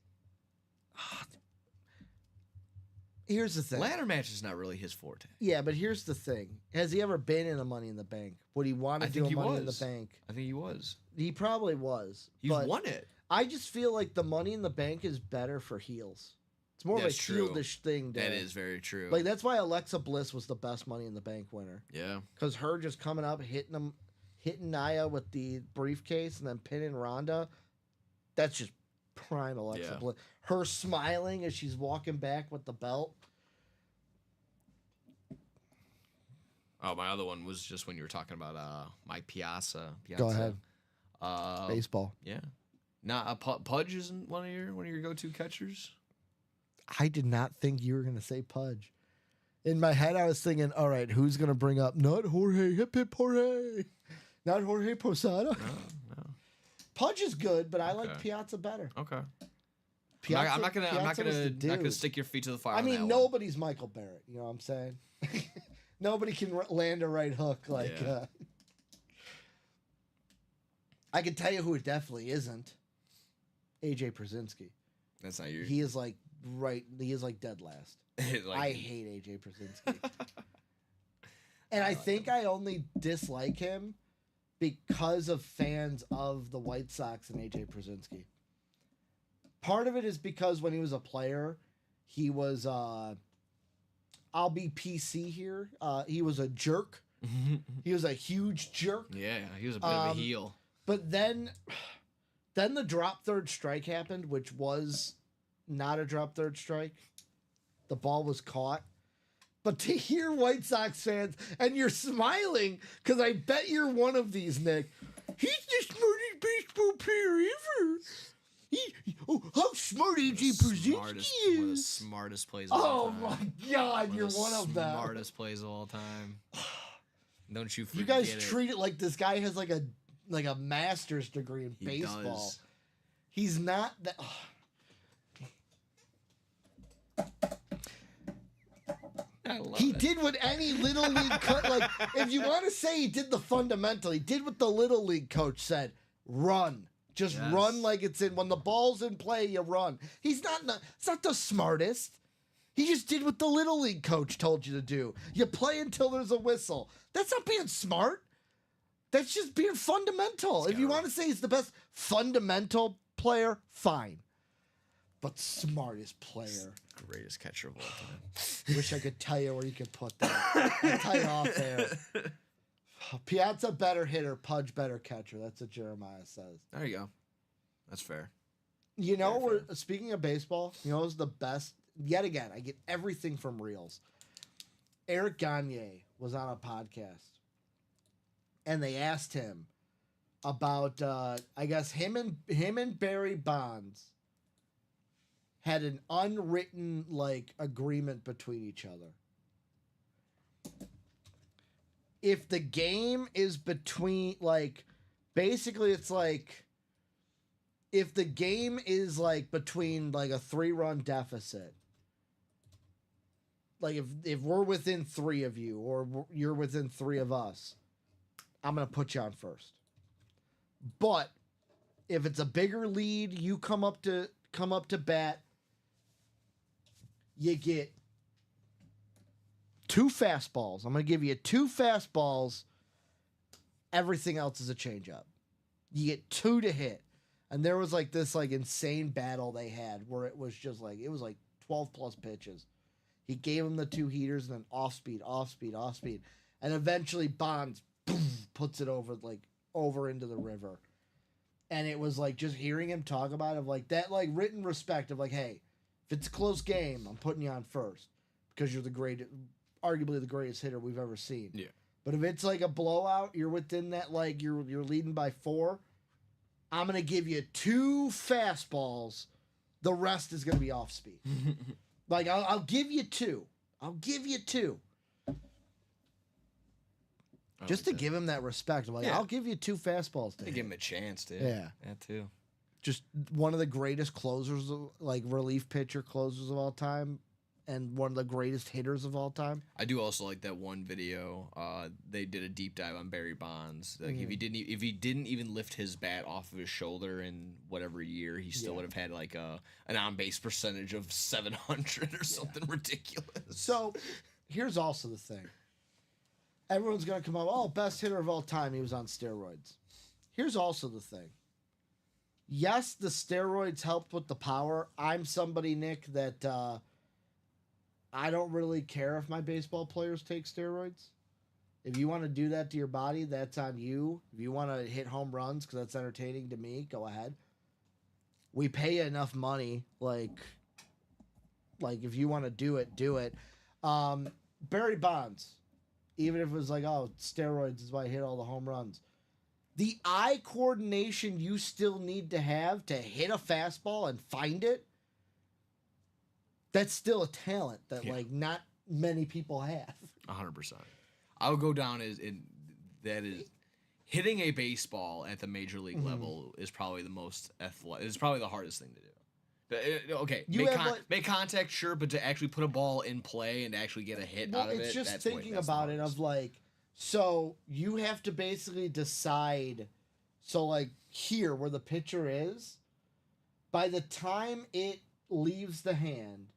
Here's the thing. Ladder match is not really his forte. Yeah, but here's the thing. Has he ever been in a Money in the Bank? Would he want I to do think a he Money in the was. Bank? I think he was. He probably was. He's but won it. I just feel like the Money in the Bank is better for heels. It's more That's of a true. heelish thing. That Dan. is very true. Like that's why Alexa Bliss was the best Money in the Bank winner. yeah. Because her just coming up, hitting Nia with the briefcase, and then pinning Ronda. That's just prime Alexa Yeah. Bliss. Her smiling as she's walking back with the belt. Oh, my other one was just when you were talking about Mike Piazza. Go ahead. Baseball. Baseball. Yeah. Nah, Pudge isn't one of your go-to catchers. I did not think you were gonna say Pudge. In my head, I was thinking, all right, who's gonna bring up not Jorge, hip hip Jorge, not Jorge Posada. No. Pudge is good, but I like Okay. Piazza better. Okay. Piazza, I'm not Piazza was the gonna dude. stick your feet to the fire. I on that mean, one. nobody's Michael Barrett. You know what I'm saying? Nobody can land a right hook like. Yeah. I can tell you who it definitely isn't. AJ Przinsky. That's not your. He is like He is like dead last. like, I hate AJ Przinsky. And I think I only dislike him because of fans of the White Sox and AJ Przinsky. Part of it is because when he was a player, he was I'll be PC here. He was a jerk. He was a huge jerk. Yeah, he was a bit of a heel. But then the drop third strike happened, which was not a drop third strike. The ball was caught. But to hear White Sox fans, and you're smiling, because I bet you're one of these, Nick. He's the smartest baseball player ever. How smart AJ Przinsky One of the is. smartest plays of all Oh time. my God, you're one of them. Smartest plays of all time. Don't you You forget guys it. treat it like this guy has like a master's degree in He baseball. does. He's not that. I love He it. did what any little league coach. Like, if you want to say he did the fundamental, he did what the little league coach said: run, just Yes. run like it's in. When the ball's in play, you run. It's not the smartest. He just did what the little league coach told you to do. You play until there's a whistle. That's not being smart. That's just being fundamental. If you want to say he's the best fundamental player, fine. But smartest player. Greatest catcher of all time. Wish I could tell you where you could put that. I'll tell you off there. Piazza better hitter, Pudge better catcher. That's what Jeremiah says. There you go. That's fair. You know, Very we're speaking of baseball. You know, who's the best? Yet again, I get everything from reels. Eric Gagne was on a podcast, and they asked him about, I guess him and Barry Bonds had an unwritten agreement between each other. If the game is between basically it's if the game is between a 3-run deficit, if we're within 3 of you or you're within 3 of us, I'm gonna put you on first. But if it's a bigger lead, you come up to bat. You get 2 fastballs. I'm going to give you 2 fastballs. Everything else is a changeup. You get 2 to hit. And there was like this like insane battle they had where it was just like, it was like 12 plus pitches. He gave him the 2 heaters and then off speed. And eventually Bonds boom, puts it over into the river. And it was like just hearing him talk about it, of like that like written respect of like, hey, if it's a close game, I'm putting you on first because you're arguably the greatest hitter we've ever seen. Yeah. But if it's like a blowout, you're within that, like you're leading by 4, I'm going to give you 2 fastballs. The rest is going to be off speed. Like, I'll give you 2. I'll give you 2. Just to give him that respect. I'm like, Yeah. I'll give you 2 fastballs. To give him a chance, dude. Yeah. That too. Just one of the greatest closers, like relief pitcher closers of all time, and one of the greatest hitters of all time. I do also like that one video. They did a deep dive on Barry Bonds. Like if he didn't even lift his bat off of his shoulder in whatever year, he still would have had like an on base percentage of 700 or something ridiculous. So here's also the thing. Everyone's gonna come up, oh, best hitter of all time. He was on steroids. Here's also the thing. Yes, the steroids helped with the power. I'm somebody, Nick, that I don't really care if my baseball players take steroids. If you want to do that to your body, that's on you. If you want to hit home runs because that's entertaining to me, go ahead. We pay you enough money. Like if you want to do it, do it. Barry Bonds, even if it was like, oh, steroids is why I hit all the home runs. The eye coordination you still need to have to hit a fastball and find it, that's still a talent that like not many people have. 100%. I would go down as that is hitting a baseball at the major league level is probably the most athletic. It's probably the hardest thing to do. Okay, make contact, sure, but to actually put a ball in play and actually get a hit out of it. It's just that's thinking that's about it of like, so you have to basically decide. So like here where the pitcher is, by the time it leaves the hand,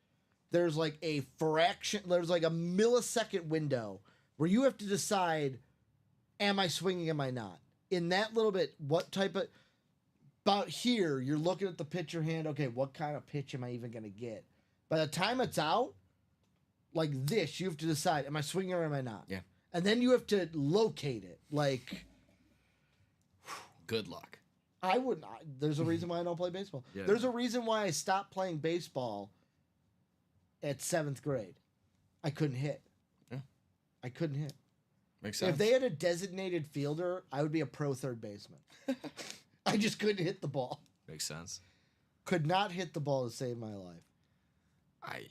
there's like a millisecond window where you have to decide, am I swinging, am I not? In that little bit, what type of, about here, you're looking at the pitcher hand, okay, what kind of pitch am I even going to get? By the time it's out, like this, you have to decide, am I swinging or am I not? Yeah. And then you have to locate it. Like, good luck. I wouldn't, there's a reason why I don't play baseball. Yeah. There's a reason why I stopped playing baseball at 7th grade. I couldn't hit. Yeah. I couldn't hit. Makes sense. If they had a designated fielder, I would be a pro third baseman. I just couldn't hit the ball. Makes sense. Could not hit the ball to save my life.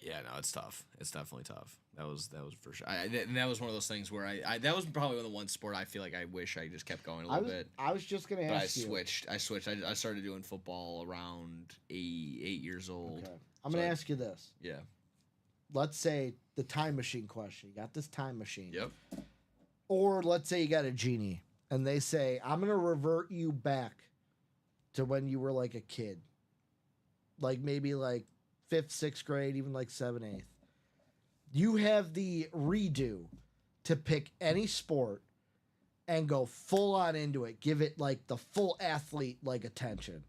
No, it's tough. It's definitely tough. That was for sure. And that was one of those things where I that was probably the one sport I feel like I wish I just kept going a little bit. I was just gonna But ask you. I switched. I started doing football around 8 years old. Okay. I'm gonna ask you this. Yeah. Let's say the time machine question. You got this time machine. Yep. Or let's say you got a genie and they say, I'm gonna revert you back to when you were like a kid. Like maybe like 5th, 6th grade, even like 7th, 8th. You have the redo to pick any sport and go full on into it. Give it like the full athlete like attention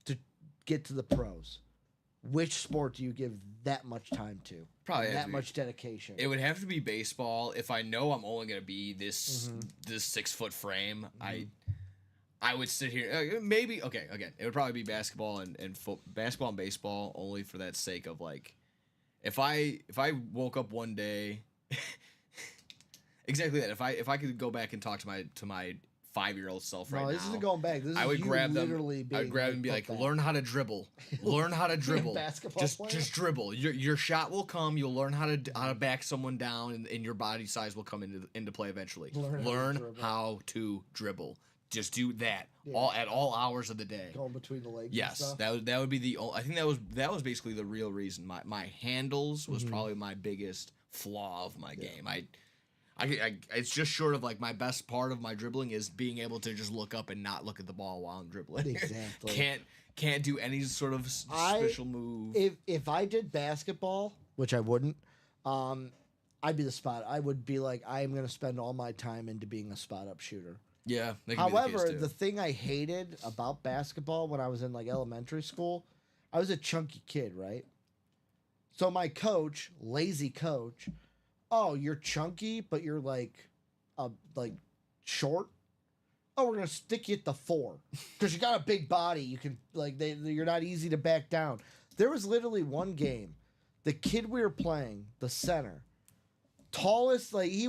to get to the pros. Which sport do you give that much time to? Probably that much dedication. It would have to be baseball. If I know I'm only gonna be this 6 foot frame, I would sit here. Maybe okay. Again, it would probably be basketball and basketball and baseball only for that sake of like, if I woke up one day, exactly that. If I could go back and talk to my 5-year-old self right now. No, this isn't going back. This is I would you grab them. literally I would grab them and be like, back. learn how to dribble. Learn how to dribble. Basketball player? Just dribble. Your shot will come. You'll learn how to back someone down, and your body size will come into play eventually. Learn how to dribble. Just do that at all hours of the day. Going between the legs. Yes, and stuff. that would be the. I think that was basically the real reason. My handles was probably my biggest flaw of my game. I it's just short of like my best part of my dribbling is being able to just look up and not look at the ball while I'm dribbling. Exactly. Can't do any sort of special move. If I did basketball, which I wouldn't, I'd be the spot. I would be like, I am going to spend all my time into being a spot up shooter. Yeah. That can be the case, However, too. the thing I hated about basketball when I was in like elementary school, I was a chunky kid, right? So my coach, lazy coach, oh, you're chunky, but you're like short. Oh, we're gonna stick you at the 4 because you got a big body. You can you're not easy to back down. There was literally one game, the kid we were playing, the center, tallest, it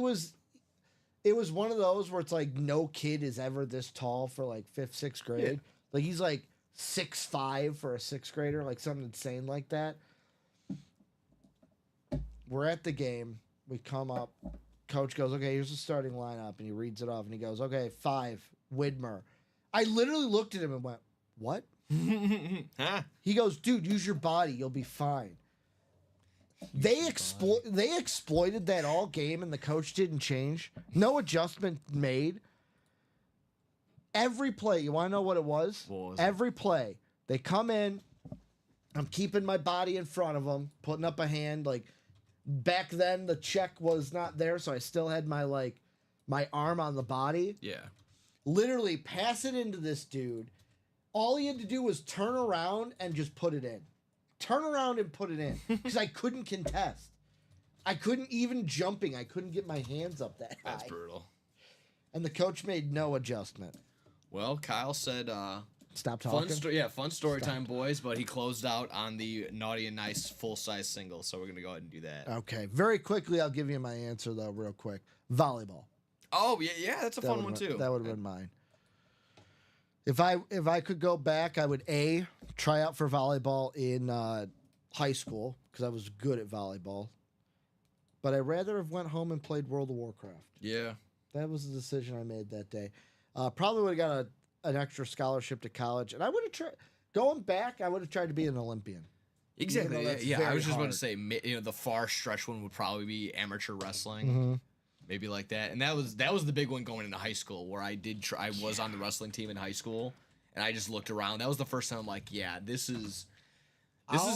was one of those where it's like no kid is ever this tall for like 5th, 6th grade. Yeah. Like he's like 6'5" for a 6th grader, like something insane like that. We're at the game. We come up. Coach goes, okay, here's the starting lineup. And he reads it off and he goes, okay, 5, Widmer. I literally looked at him and went, what? Huh? He goes, dude, use your body. You'll be fine. They exploited that all game and the coach didn't change. No adjustment made. Every play, you want to know what it was? What was it? Every play, they come in. I'm keeping my body in front of them, putting up a hand. Like back then, the check was not there, so I still had my my arm on the body. Yeah. Literally pass it into this dude. All he had to do was turn around and just put it in. Turn around and put it in. Because I couldn't contest. I couldn't even jumping. I couldn't get my hands up that high. That's brutal. And the coach made no adjustment. Well, Kyle said, Stop talking. fun story time, boys, but he closed out on the Naughty and Nice full-size single, so we're going to go ahead and do that. Okay. Very quickly, I'll give you my answer, though, real quick. Volleyball. Oh, yeah, that's a fun one, too. That would have been mine. If I could go back, I would try out for volleyball in high school because I was good at volleyball. But I'd rather have went home and played World of Warcraft. Yeah. That was the decision I made that day. Probably would have got an extra scholarship to college, and I would have tried. Going back, I would have tried to be an Olympian. Exactly. that's Yeah, I very was just going hard. to say, the far stretch one would probably be amateur wrestling. Mm-hmm. Maybe like that. And that was the big one going into high school where I was on the wrestling team in high school and I just looked around. That was the first time I'm like, yeah, this is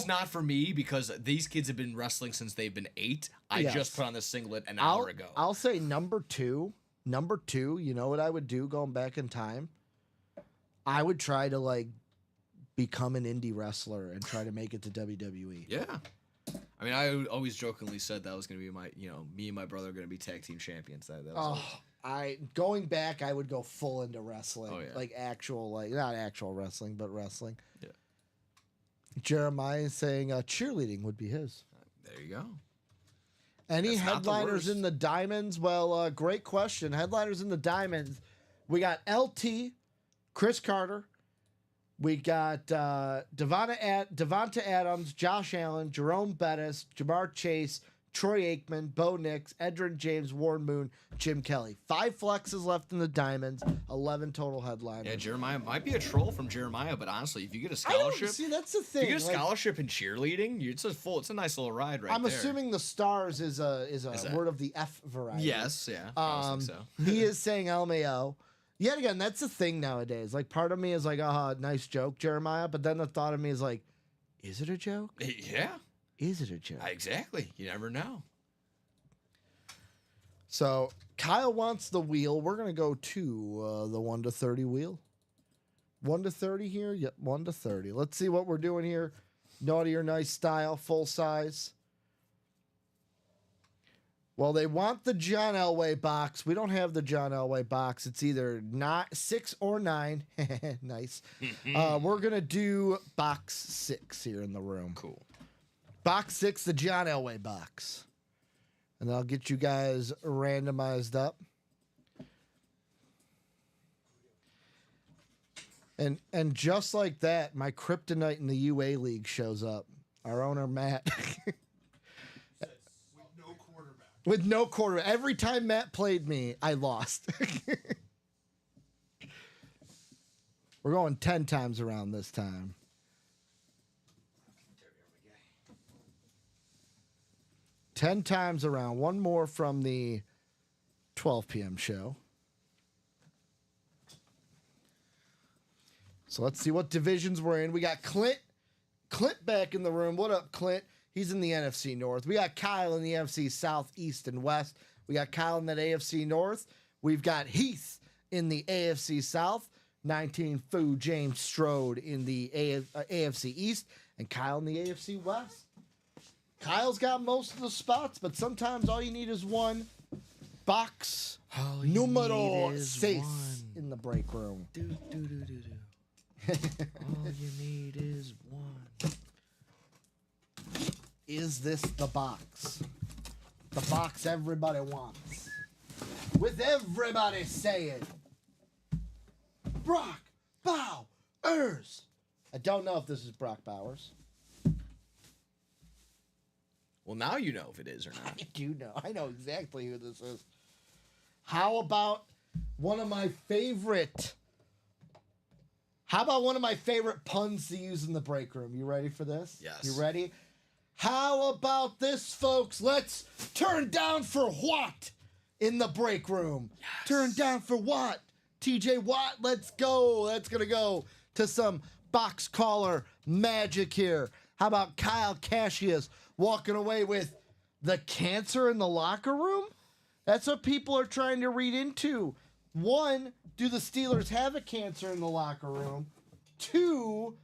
not for me because these kids have been wrestling since they've been 8. I Yes. just put on the singlet an hour ago. I'll say number two, you know what I would do going back in time? I would try to become an indie wrestler and try to make it to WWE. Yeah. I mean, I always jokingly said that was going to be me and my brother are going to be tag team champions. That was Going back, I would go full into wrestling. Oh, yeah. Like actual, not actual wrestling, but wrestling. Yeah. Jeremiah is saying cheerleading would be his. There you go. Any That's not the headliners in worst. the Diamonds? Well, great question. Headliners in the Diamonds. We got LT, Chris Carter. We got Devonta Adams, Josh Allen, Jerome Bettis, Jamar Chase, Troy Aikman, Bo Nix, Edrin James, Warren Moon, Jim Kelly. 5 flexes left in the Diamonds, 11 total headliners. Yeah, Jeremiah might be a troll from Jeremiah, but honestly, if you get a I don't scholarship, see. That's the if thing. you get a scholarship in cheerleading, it's a nice little ride right I'm there. assuming the stars is a that- word of the F variety. Yes, yeah. I was think so. He is saying LMAO. Yet again, that's the thing nowadays. Like, part of me is like, nice joke, Jeremiah. But then the thought of me is like, is it a joke? Yeah, Is it a joke? exactly. You never know. So Kyle wants the wheel. We're gonna go to the 1 to 30 wheel. 1 to 30 here. Yep, 1 to 30. Let's see what we're doing here. Naughty or nice style, full size. Well, they want the John Elway box. We don't have the John Elway box. It's either 6 or 9. Nice. We're going to do box 6 here in the room. Cool. Box 6, the John Elway box. And I'll get you guys randomized up. And just like that, my kryptonite in the UA League shows up. Our owner, Matt. With no quarterback. Every time Matt played me, I lost. We're going 10 times around this time. Ten times around. One more from the 12 p.m. show. So let's see what divisions we're in. We got Clint back in the room. What up, Clint? He's in the NFC North. We got Kyle in the NFC South, East, and West. We got Kyle in that AFC North. We've got Heath in the AFC South. 19 Fu James Strode in the AFC East. And Kyle in the AFC West. Kyle's got most of the spots, but sometimes all you need is one. Box numero 6 in the break room. All you need is one. Is this the box? The box everybody wants. With everybody saying, Brock Bowers. I don't know if this is Brock Bowers. Well, now you know if it is or not. I do know. I know exactly who this is. How about one of my favorite puns to use in the break room? You ready for this? Yes. You ready? How about this, folks? Let's turn down for what in the break room? Yes. Turn down for what? TJ Watt, let's go. That's going to go to some box caller magic here. How about Kyle Cassius walking away with the cancer in the locker room? That's what people are trying to read into. One, do the Steelers have a cancer in the locker room? Two,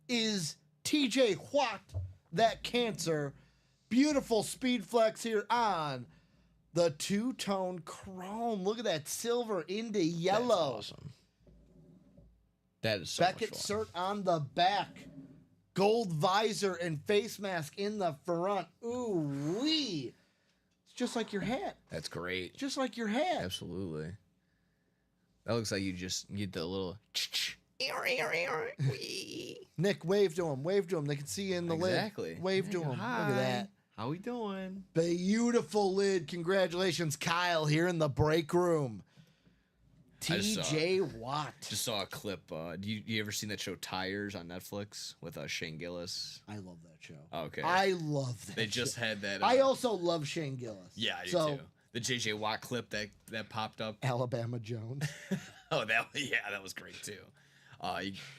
is TJ Watt that cancer? Beautiful speed flex here on the two-tone chrome. Look at that silver into yellow. That's awesome. That is so Beckett much fun. cert on the back. Gold visor and face mask in the front. Ooh wee. It's just like your hat. That's great. Just like your hat. Absolutely. That looks like you just get the little. Nick, wave to him. Wave to him. They can see you in the Exactly. lid. Wave to Hey, him. hi. Look at that. How we doing? Beautiful lid. Congratulations, Kyle, here in the break room. I just saw TJ Watt. Just saw a clip. You ever seen that show Tires on Netflix with Shane Gillis? I love that show. Okay. I love that They just show. had that. I also love Shane Gillis. Yeah, I do so, too. The JJ Watt clip that popped up. Alabama Jones. Oh, that was great too.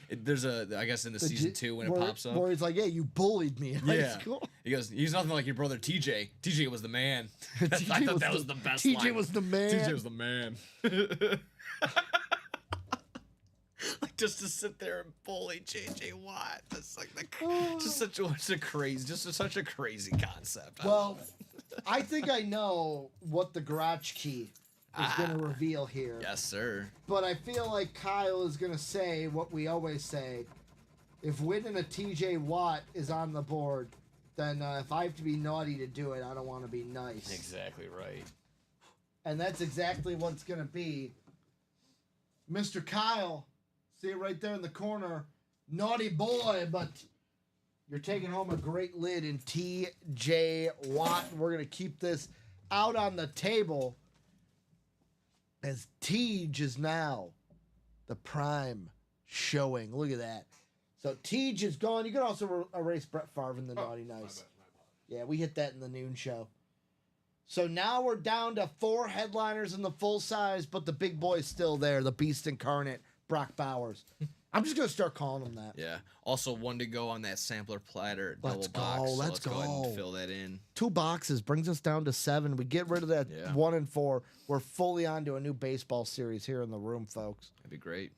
There's I guess in the season 2 when it pops up. Where he's like, yeah, you bullied me in high school. He goes, he's nothing like your brother TJ. TJ was the man. I thought that was the best TJ line. was the man. TJ was the man. Like just to sit there and bully JJ Watt. That's like just such a crazy concept. Well, I think I know what the garage key is going to reveal here. Yes, sir. But I feel like Kyle is going to say what we always say. If winning a TJ Watt is on the board, then if I have to be naughty to do it, I don't want to be nice. Exactly right. And that's exactly what's going to be. Mr. Kyle, see it right there in the corner. Naughty boy, but you're taking home a great lid in TJ Watt. We're going to keep this out on the table as Tej is now the prime showing. Look at that. So Tej is gone. You can also erase Brett Favre in the Naughty Nice. Yeah, we hit that in the noon show. So now we're down to 4 headliners in the full size, but the big boy's still there, the beast incarnate, Brock Bowers. I'm just going to start calling him that. Yeah. Also, one to go on that sampler platter Let's double box. go, So let's go ahead go. and fill that in. 2 boxes brings us down to 7. We get rid of that Yeah. 1 and 4. We're fully on to a new baseball series here in the room, folks. That'd be great.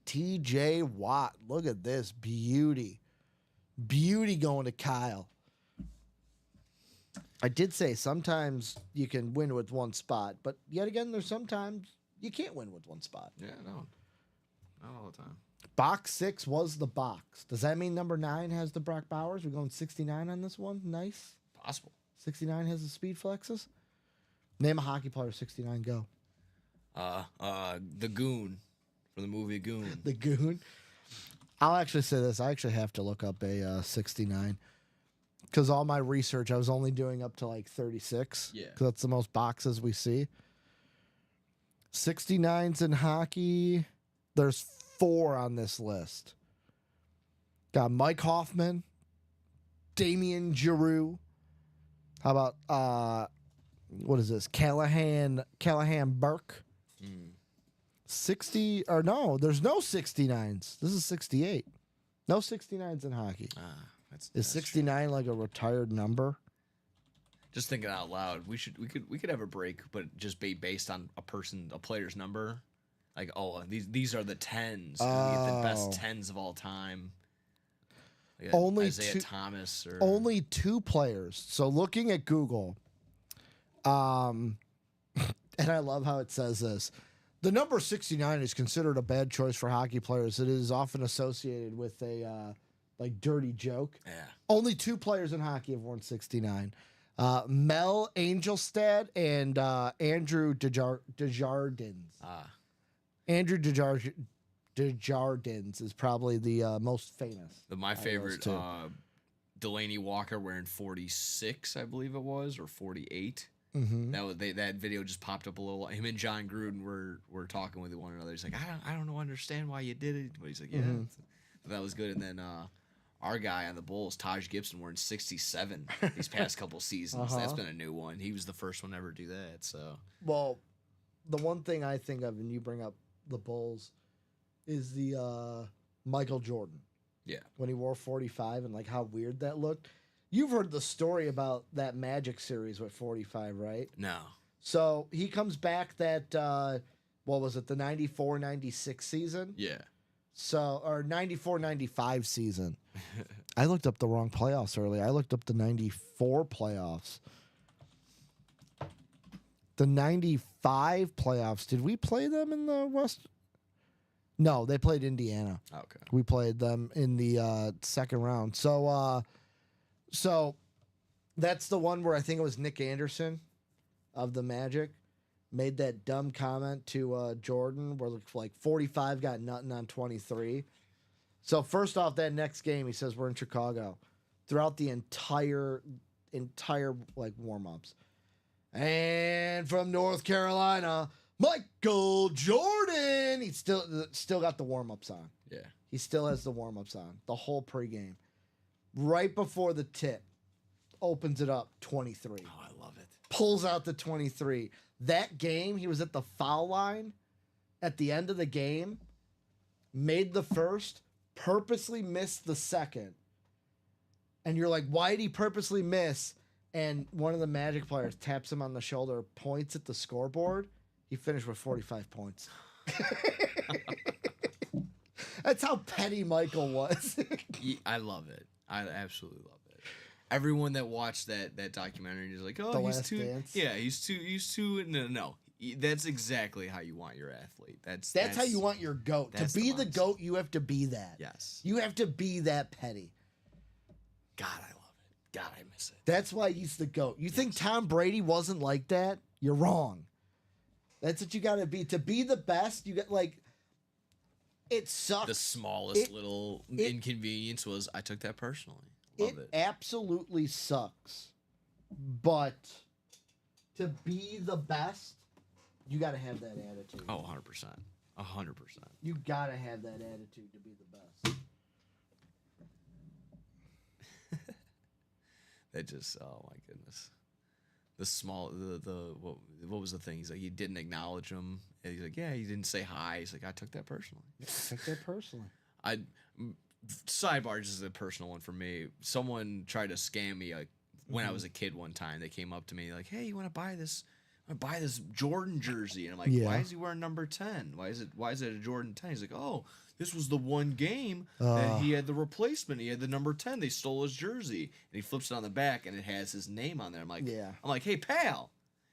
TJ Watt. Look at this beauty. Beauty going to Kyle. I did say sometimes you can win with one spot, but yet again, there's sometimes you can't win with one spot. Yeah, no. Not all the time. Box 6 was the box. Does that mean number 9 has the Brock Bowers? We're going 69 on this one. Nice. Possible. 69 has the speed flexes. Name a hockey player 69. Go. The Goon from the movie Goon. The Goon. I'll actually say this. I actually have to look up a 69 because all my research I was only doing up to like 36. Yeah. Because that's the most boxes we see. 69s in hockey. There's 4 on this list. Got Mike Hoffman, Damian Giroux. How about what is this? Callahan Burke. 60 or no, there's no 69s. This is 68. No 69s in hockey. Is 69 like a retired number? Just thinking out loud, we could have a break, but just be based on a player's number. Like, these are the 10s. We get the best 10s of all time. Like Only Isaiah two- Thomas or Only 2 players. So looking at Google, and I love how it says this. The number 69 is considered a bad choice for hockey players. It is often associated with a like dirty joke. yeah. Only 2 players in hockey have worn 69. Mel Angelstad and Andrew Desjardins. Andrew Desjardins is probably the most famous. My favorite, two. Delaney Walker wearing 46, I believe it was, or 48. Mm-hmm. That video just popped up a little. Him and John Gruden were talking with one another. He's like, I don't understand why you did it, but he's like, yeah, that was good. And then our guy on the Bulls, Taj Gibson, wearing 67 these past couple seasons. That's been a new one. He was the first one to ever do that. So, Well, the one thing I think of, and you bring up the Bulls, is the Michael Jordan. yeah, When he wore 45 and like how weird that looked. You've heard the story about that Magic series with 45, right? no, So he comes back that, what was it, the 94-96 season? yeah, So, or 94-95 season. I looked up the wrong playoffs earlier. I looked up the 94 playoffs. The 95 playoffs, did we play them in the West? No, they played Indiana. okay, We played them in the second round. So that's the one where I think it was Nick Anderson of the Magic made that dumb comment to Jordan where like 45 got nothing on 23. So first off, that next game, he says we're in Chicago. Throughout the entire like warm-ups. And from North Carolina, Michael Jordan. He still got the warm-ups on. yeah, He still has the warm-ups on the whole pregame. Right before the tip, opens it up 23. oh, I love it. Pulls out the 23. That game, he was at the foul line at the end of the game, made the first, purposely missed the second. And you're like, why did he purposely miss? And one of the Magic players taps him on the shoulder, points at the scoreboard. He finished with 45 points. That's how petty Michael was. I love it. I absolutely love it. Everyone that watched that documentary is like, oh, The he's Last too. Dance? Yeah, he's too. No. That's exactly how you want your athlete. That's how you want your GOAT. To that's be the the mindset. GOAT, you have to be that. Yes. You have to be that petty. God, I love it. God, I miss it. That's why he's the GOAT. You think Tom Brady wasn't like that? You're wrong. That's what you got to be. To be the best, you got like, it sucks. The smallest It- little it- inconvenience was I took that personally. Love it. absolutely sucks. But to be the best, you got to have that attitude. Oh, 100%. 100%. You got to have that attitude to be the best. That just, oh my goodness. The small, what was the thing? He's like, he didn't acknowledge him. And he's like, yeah, he didn't say hi. He's like, I took that personally. Take that personally. Sidebar just is a personal one for me. Someone tried to scam me like when I was a kid one time. They came up to me like, hey, you want to buy this? I want to buy this Jordan jersey. And I'm like, Yeah. why is he wearing number 10? Why is it a Jordan 10? He's like, oh, this was the one game that he had the replacement. He had the number 10. They stole his jersey. And he flips it on the back and it has his name on there. I'm like, Yeah. hey, pal,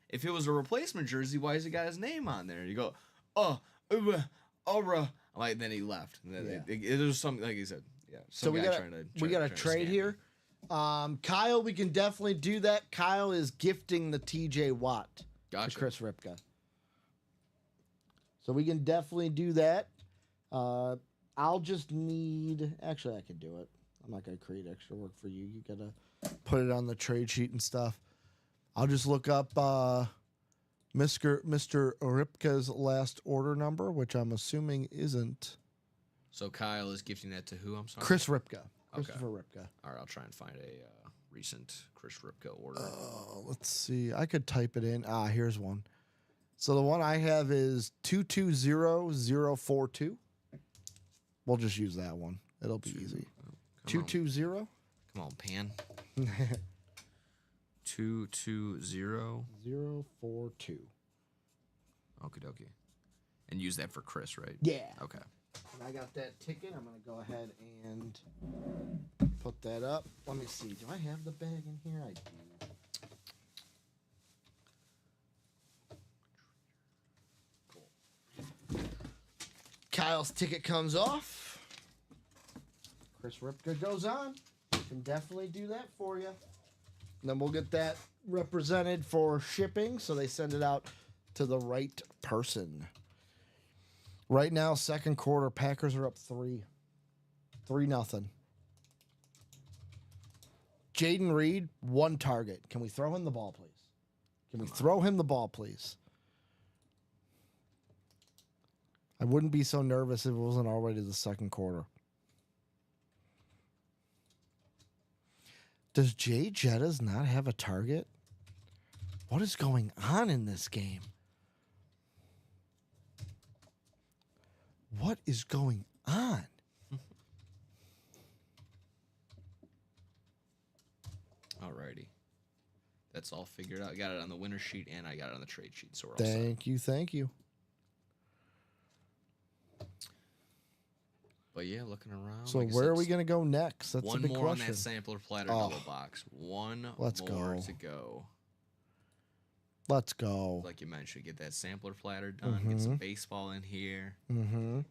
if it was a replacement jersey, why has it got his name on there? And you go, I'm like, then he left. And then it was something, like he said, yeah. So we got a trade here. Kyle, we can definitely do that. Kyle is gifting the TJ Watt Gotcha. to Chris Ripka. So we can definitely do that. I'll just need. Actually, I can do it. I'm not gonna create extra work for you. You gotta put it on the trade sheet and stuff. I'll just look up Mr. Ripka's last order number, which I'm assuming isn't So Kyle is gifting that to who? I'm sorry. Chris Ripka. Christopher Ripka. All right, I'll try and find a recent Chris Ripka order. Let's see. I could type it in. Here's one. So the one I have is 220042. We'll just use that one. It'll be easy. 220. Come on, Pan. 220. 042. Okie dokie. And use that for Chris, right? Yeah. Okay. And I got that ticket. I'm going to go ahead and put that up. Let me see. Do I have the bag in here? I do. Kyle's ticket comes off. Chris Ripka goes on. Can definitely do that for you. And then we'll get that represented for shipping, so they send it out to the right person. Right now, second quarter, Packers are up 3-0. Jaden Reed, 1 target. Can we throw him the ball, please? Can we throw him the ball, please? I wouldn't be so nervous if it wasn't already the second quarter. Does Jay Jettas not have a target? What is going on in this game? What is going on? Alrighty. That's all figured out. I got it on the winner sheet and I got it on the trade sheet. So we're all Thank you, thank you. But yeah, looking around. So like I where said, are we going to go next? That's one a big more question. on that sampler platter Oh. double box. One Let's more go. to go. Let's go. Like you mentioned, get that sampler platter done. Get some baseball in here. Mm-hmm.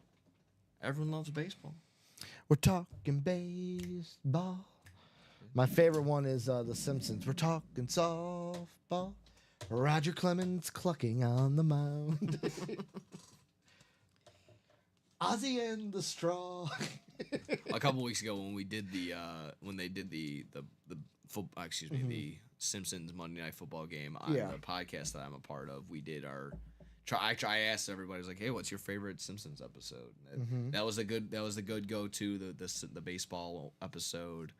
Everyone loves baseball. We're talking baseball. My favorite one is The Simpsons. We're talking softball. Roger Clemens clucking on the mound. Ozzy and the Straw. A couple weeks ago, when we did the when they did the the Simpsons Monday Night Football game on Yeah. the podcast that I'm a part of, we did our. I asked everybody, I was like, "Hey, what's your favorite Simpsons episode?" That was a good go to the baseball episode.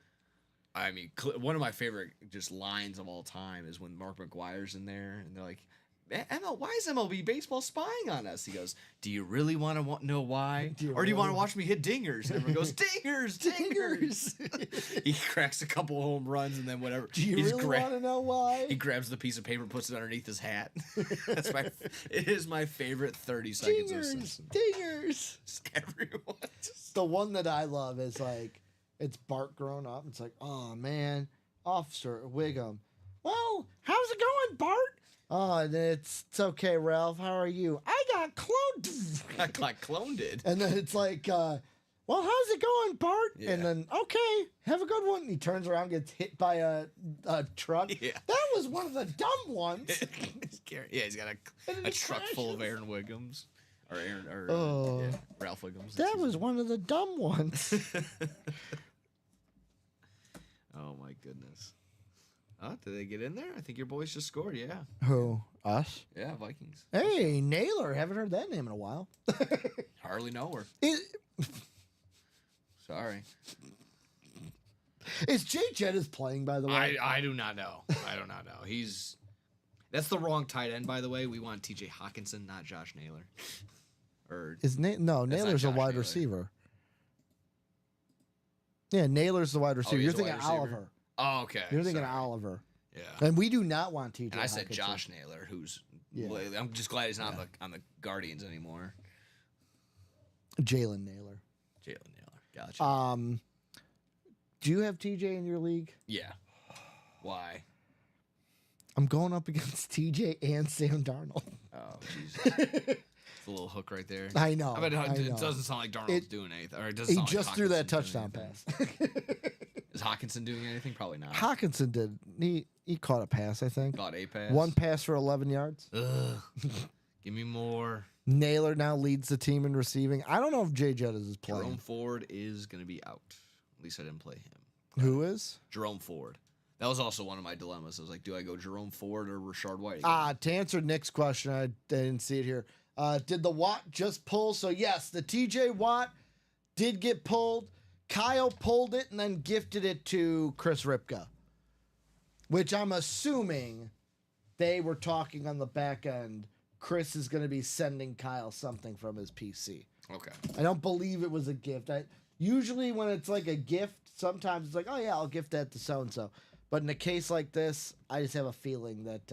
I mean, one of my favorite just lines of all time is when Mark McGuire's in there and they're like, why is MLB baseball spying on us? He goes, do you really want to know why? Or do you want to watch me hit dingers? And everyone goes, dingers, dingers. He cracks a couple home runs and then whatever. Do you really want to know why? He grabs the piece of paper, puts it underneath his hat. It is my favorite 30 seconds of Simpsons. Dingers. Just everyone. The one that I love is like, it's Bart growing up. It's like, oh man, Officer Wiggum. Well, how's it going, Bart? Oh, it's okay, Ralph. How are you? I got cloned. I got cloned it. And then it's like, well, how's it going, Bart? Yeah. And then, okay, have a good one. And he turns around, gets hit by a truck. Yeah. That was one of the dumb ones. Yeah, he's got a truck full of Aaron Wiggums. Or Ralph Wiggums. That was one of the dumb ones. Oh, my goodness. Oh, did they get in there? I think your boys just scored, yeah. Who? Us? Yeah, Vikings. Hey, Naylor. Haven't heard that name in a while. Hardly know her. Sorry. Is Jay Jettas playing, by the way? I do not know. I do not know. That's the wrong tight end, by the way. We want TJ Hawkinson, not Josh Naylor. Naylor's a Josh wide Naylor. receiver. Yeah, Naylor's the wide receiver. he's You're a thinking wide receiver? Oliver. Oh, okay. You're thinking Sorry. Oliver. Yeah. And we do not want TJ And I said Hawkinson. Josh Naylor, who's. Yeah. I'm just glad he's not on the Guardians anymore. Jalen Naylor. Jalen Naylor. Gotcha. Do you have TJ in your league? Yeah. Why? I'm going up against TJ and Sam Darnold. Oh, Jesus. It's a little hook right there. I know. I mean, I it know. doesn't sound like Darnold's doing anything. Or it doesn't He sound like just threw that Hawkinson's touchdown doing anything. pass. Is Hawkinson doing anything? Probably not. Hawkinson did. He caught a pass, I think. Caught a pass. One pass for 11 yards. Ugh. Give me more. Naylor now leads the team in receiving. I don't know if Jay Jettas is playing. Jerome Ford is going to be out. At least I didn't play him. Who is? Jerome Ford. That was also one of my dilemmas. I was like, do I go Jerome Ford or Rashard White? To answer Nick's question, I didn't see it here. Did the Watt just pull? So, yes, the TJ Watt did get pulled. Kyle pulled it and then gifted it to Chris Ripka, which I'm assuming they were talking on the back end. Chris is going to be sending Kyle something from his PC. Okay. I don't believe it was a gift. Usually when it's like a gift, sometimes it's like, oh yeah, I'll gift that to so and so. But in a case like this, I just have a feeling that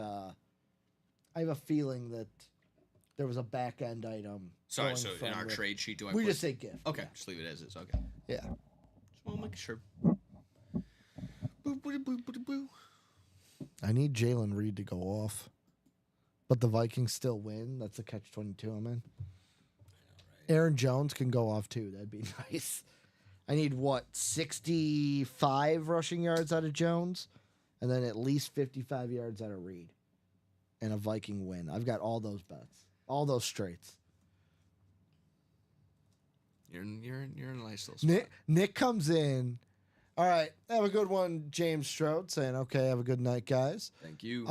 there was a back end item. Sorry, going so in from our Rick. trade sheet, do I we put... just say gift. Okay, Yeah. just leave it as is. Okay. Yeah. Well, make sure. Boo, boo, boo, boo, boo. I need Jalen Reed to go off, but the Vikings still win. That's the catch-22 I'm in. Aaron Jones can go off too. That'd be nice. I need 65 rushing yards out of Jones, and then at least 55 yards out of Reed, and a Viking win. I've got all those bets, all those straights. You're in a nice little spot. Nick comes in. All right, have a good one, James Stroud, saying, okay, have a good night, guys. Thank you.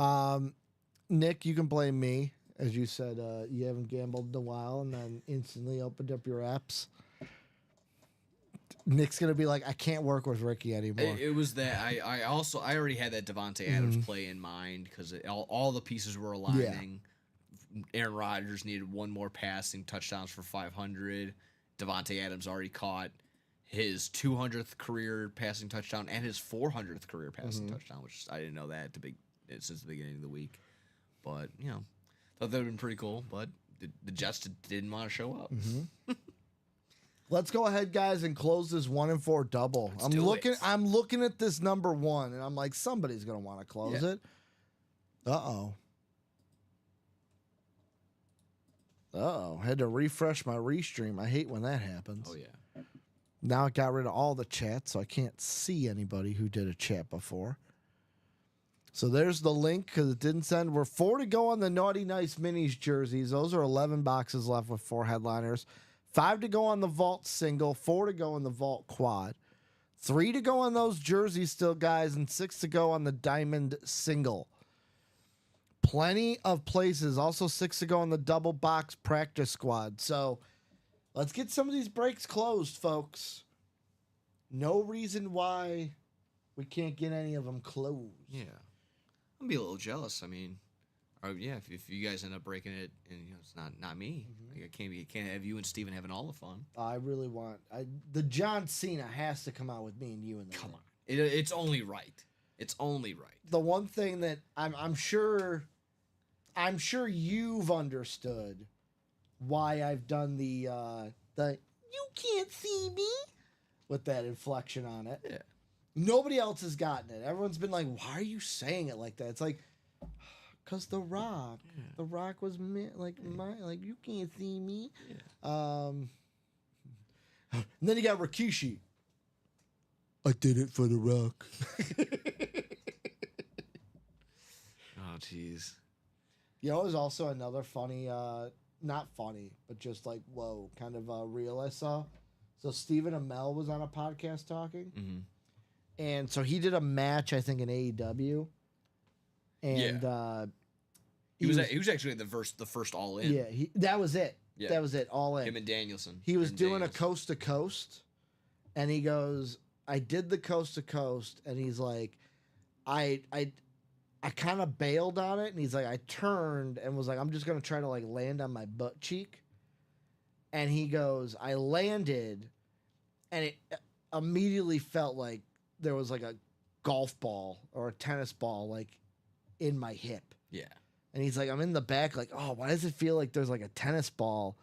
Nick, you can blame me. As you said, you haven't gambled in a while and then instantly opened up your apps. Nick's going to be like, I can't work with Ricky anymore. It was that I already had that Devontae Adams play in mind because all the pieces were aligning. Aaron Rodgers needed one more passing touchdowns for 500. Devontae Adams already caught his 200th career passing touchdown and his 400th career passing touchdown, which I didn't know that since the beginning of the week. But, thought that would have been pretty cool, but the Jets didn't want to show up. Let's go ahead, guys, and close this 1-4 double. Let's do it. I'm looking at this number 1, and I'm like, somebody's going to want to close it. Uh-oh. Had to refresh my restream. I hate when that happens. Oh, yeah. Now it got rid of all the chat, so I can't see anybody who did a chat before. So there's the link because it didn't send. We're 4 to go on the Naughty Nice Minis jerseys. Those are 11 boxes left with 4 headliners. 5 to go on the Vault single. 4 to go on the Vault quad. 3 to go on those jerseys still, guys, and 6 to go on the Diamond single. Plenty of places. Also 6 to go on the double box practice squad. So let's get some of these breaks closed, folks. No reason why we can't get any of them closed. Yeah. I'm gonna be a little jealous. I mean, if you guys end up breaking it and it's not me, like, I can't have you and Steven having all the fun. I really want the John Cena has to come out with me and you in the Come on, it's only right. It's only right. The one thing that I'm sure you've understood why I've done the you can't see me with that inflection on it. Yeah. Nobody else has gotten it. Everyone's been like, why are you saying it like that? It's like, because The Rock. Yeah. The Rock was like you can't see me. Yeah. And then you got Rikishi. I did it for The Rock. Oh, jeez. You know, it was also another funny, not funny, but just like, whoa, kind of reel I saw. So Stephen Amell was on a podcast talking. Mm-hmm. And so he did a match, I think, in AEW. And he was actually the first All In. Yeah, that was it. Yeah. That was it, all in. Him and Danielson. He was Aaron doing Daniels. a coast to coast, and he goes, I did the coast to coast, and he's like, I kind of bailed on it, and he's like, I turned and was like, I'm just gonna try to like land on my butt cheek. And he goes, I landed, and it immediately felt like there was like a golf ball or a tennis ball like in my hip. Yeah. And he's like, I'm in the back, like, oh, why does it feel like there's like a tennis ball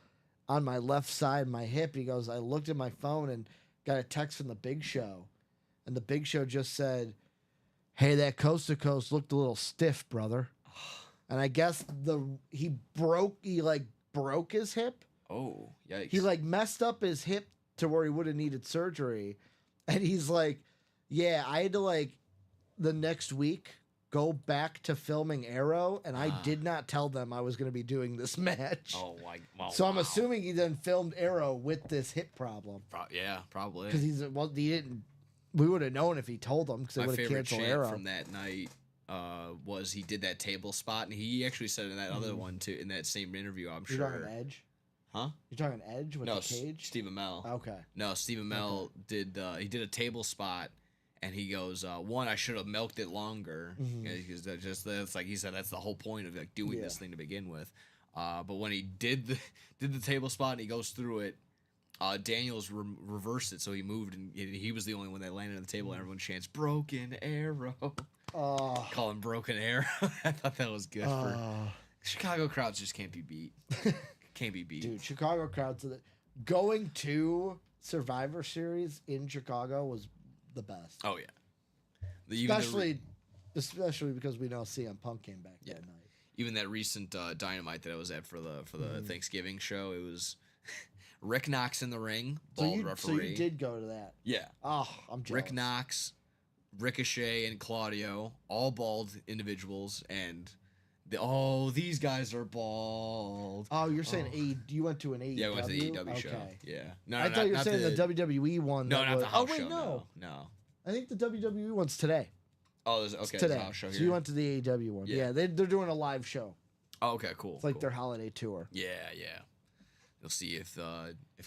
on my left side of my hip? He goes, I looked at my phone and got a text from the Big Show. And the Big Show just said, hey, that coast to coast looked a little stiff, brother. And I guess he broke his hip. Oh, yikes. He like messed up his hip to where he would have needed surgery. And he's like, yeah, I had to like the next week go back to filming Arrow, and I did not tell them I was going to be doing this match. Oh, my. Well, So I'm assuming he then filmed Arrow with this hip problem. Yeah, probably. Because he didn't. We would have known if he told them because they My would have favorite canceled chant Arrow. from that night was he did that table spot, and he actually said in that other one too, in that same interview, I'm You're sure. talking Edge? Huh? You're talking Edge with No, the cage? Steve Amell. Okay. No, Steve Amell did a table spot, and he goes, one, I should have milked it longer. Because that's like he said, that's the whole point of like doing this thing to begin with. But when he did the table spot and he goes through it, Daniels reversed it, so he moved, and he was the only one that landed on the table. And everyone chants "Broken Arrow," Oh, call him Broken Arrow. I thought that was good. For Chicago crowds just can't be beat. Can't be beat. dude, Chicago crowds. Going to Survivor Series in Chicago was the best. Oh yeah, Especially because we know CM Punk came back that night. even that recent Dynamite that I was at for the Thanksgiving show, it was Rick Knox in the ring, bald referee. So you did go to that. Yeah. Oh, I'm jealous. Rick Knox, Ricochet, and Claudio, all bald individuals, and these guys are bald. Oh, you're saying you went to an AEW? Yeah, I went to the AEW show. Yeah. No, I thought you were saying the WWE one. No, not the house show. No. I think the WWE one's today. Oh, okay. It's today. a house show here. So you went to the AEW one. Yeah, they're doing a live show. Oh, okay, cool. It's like their holiday tour. Yeah. You'll see if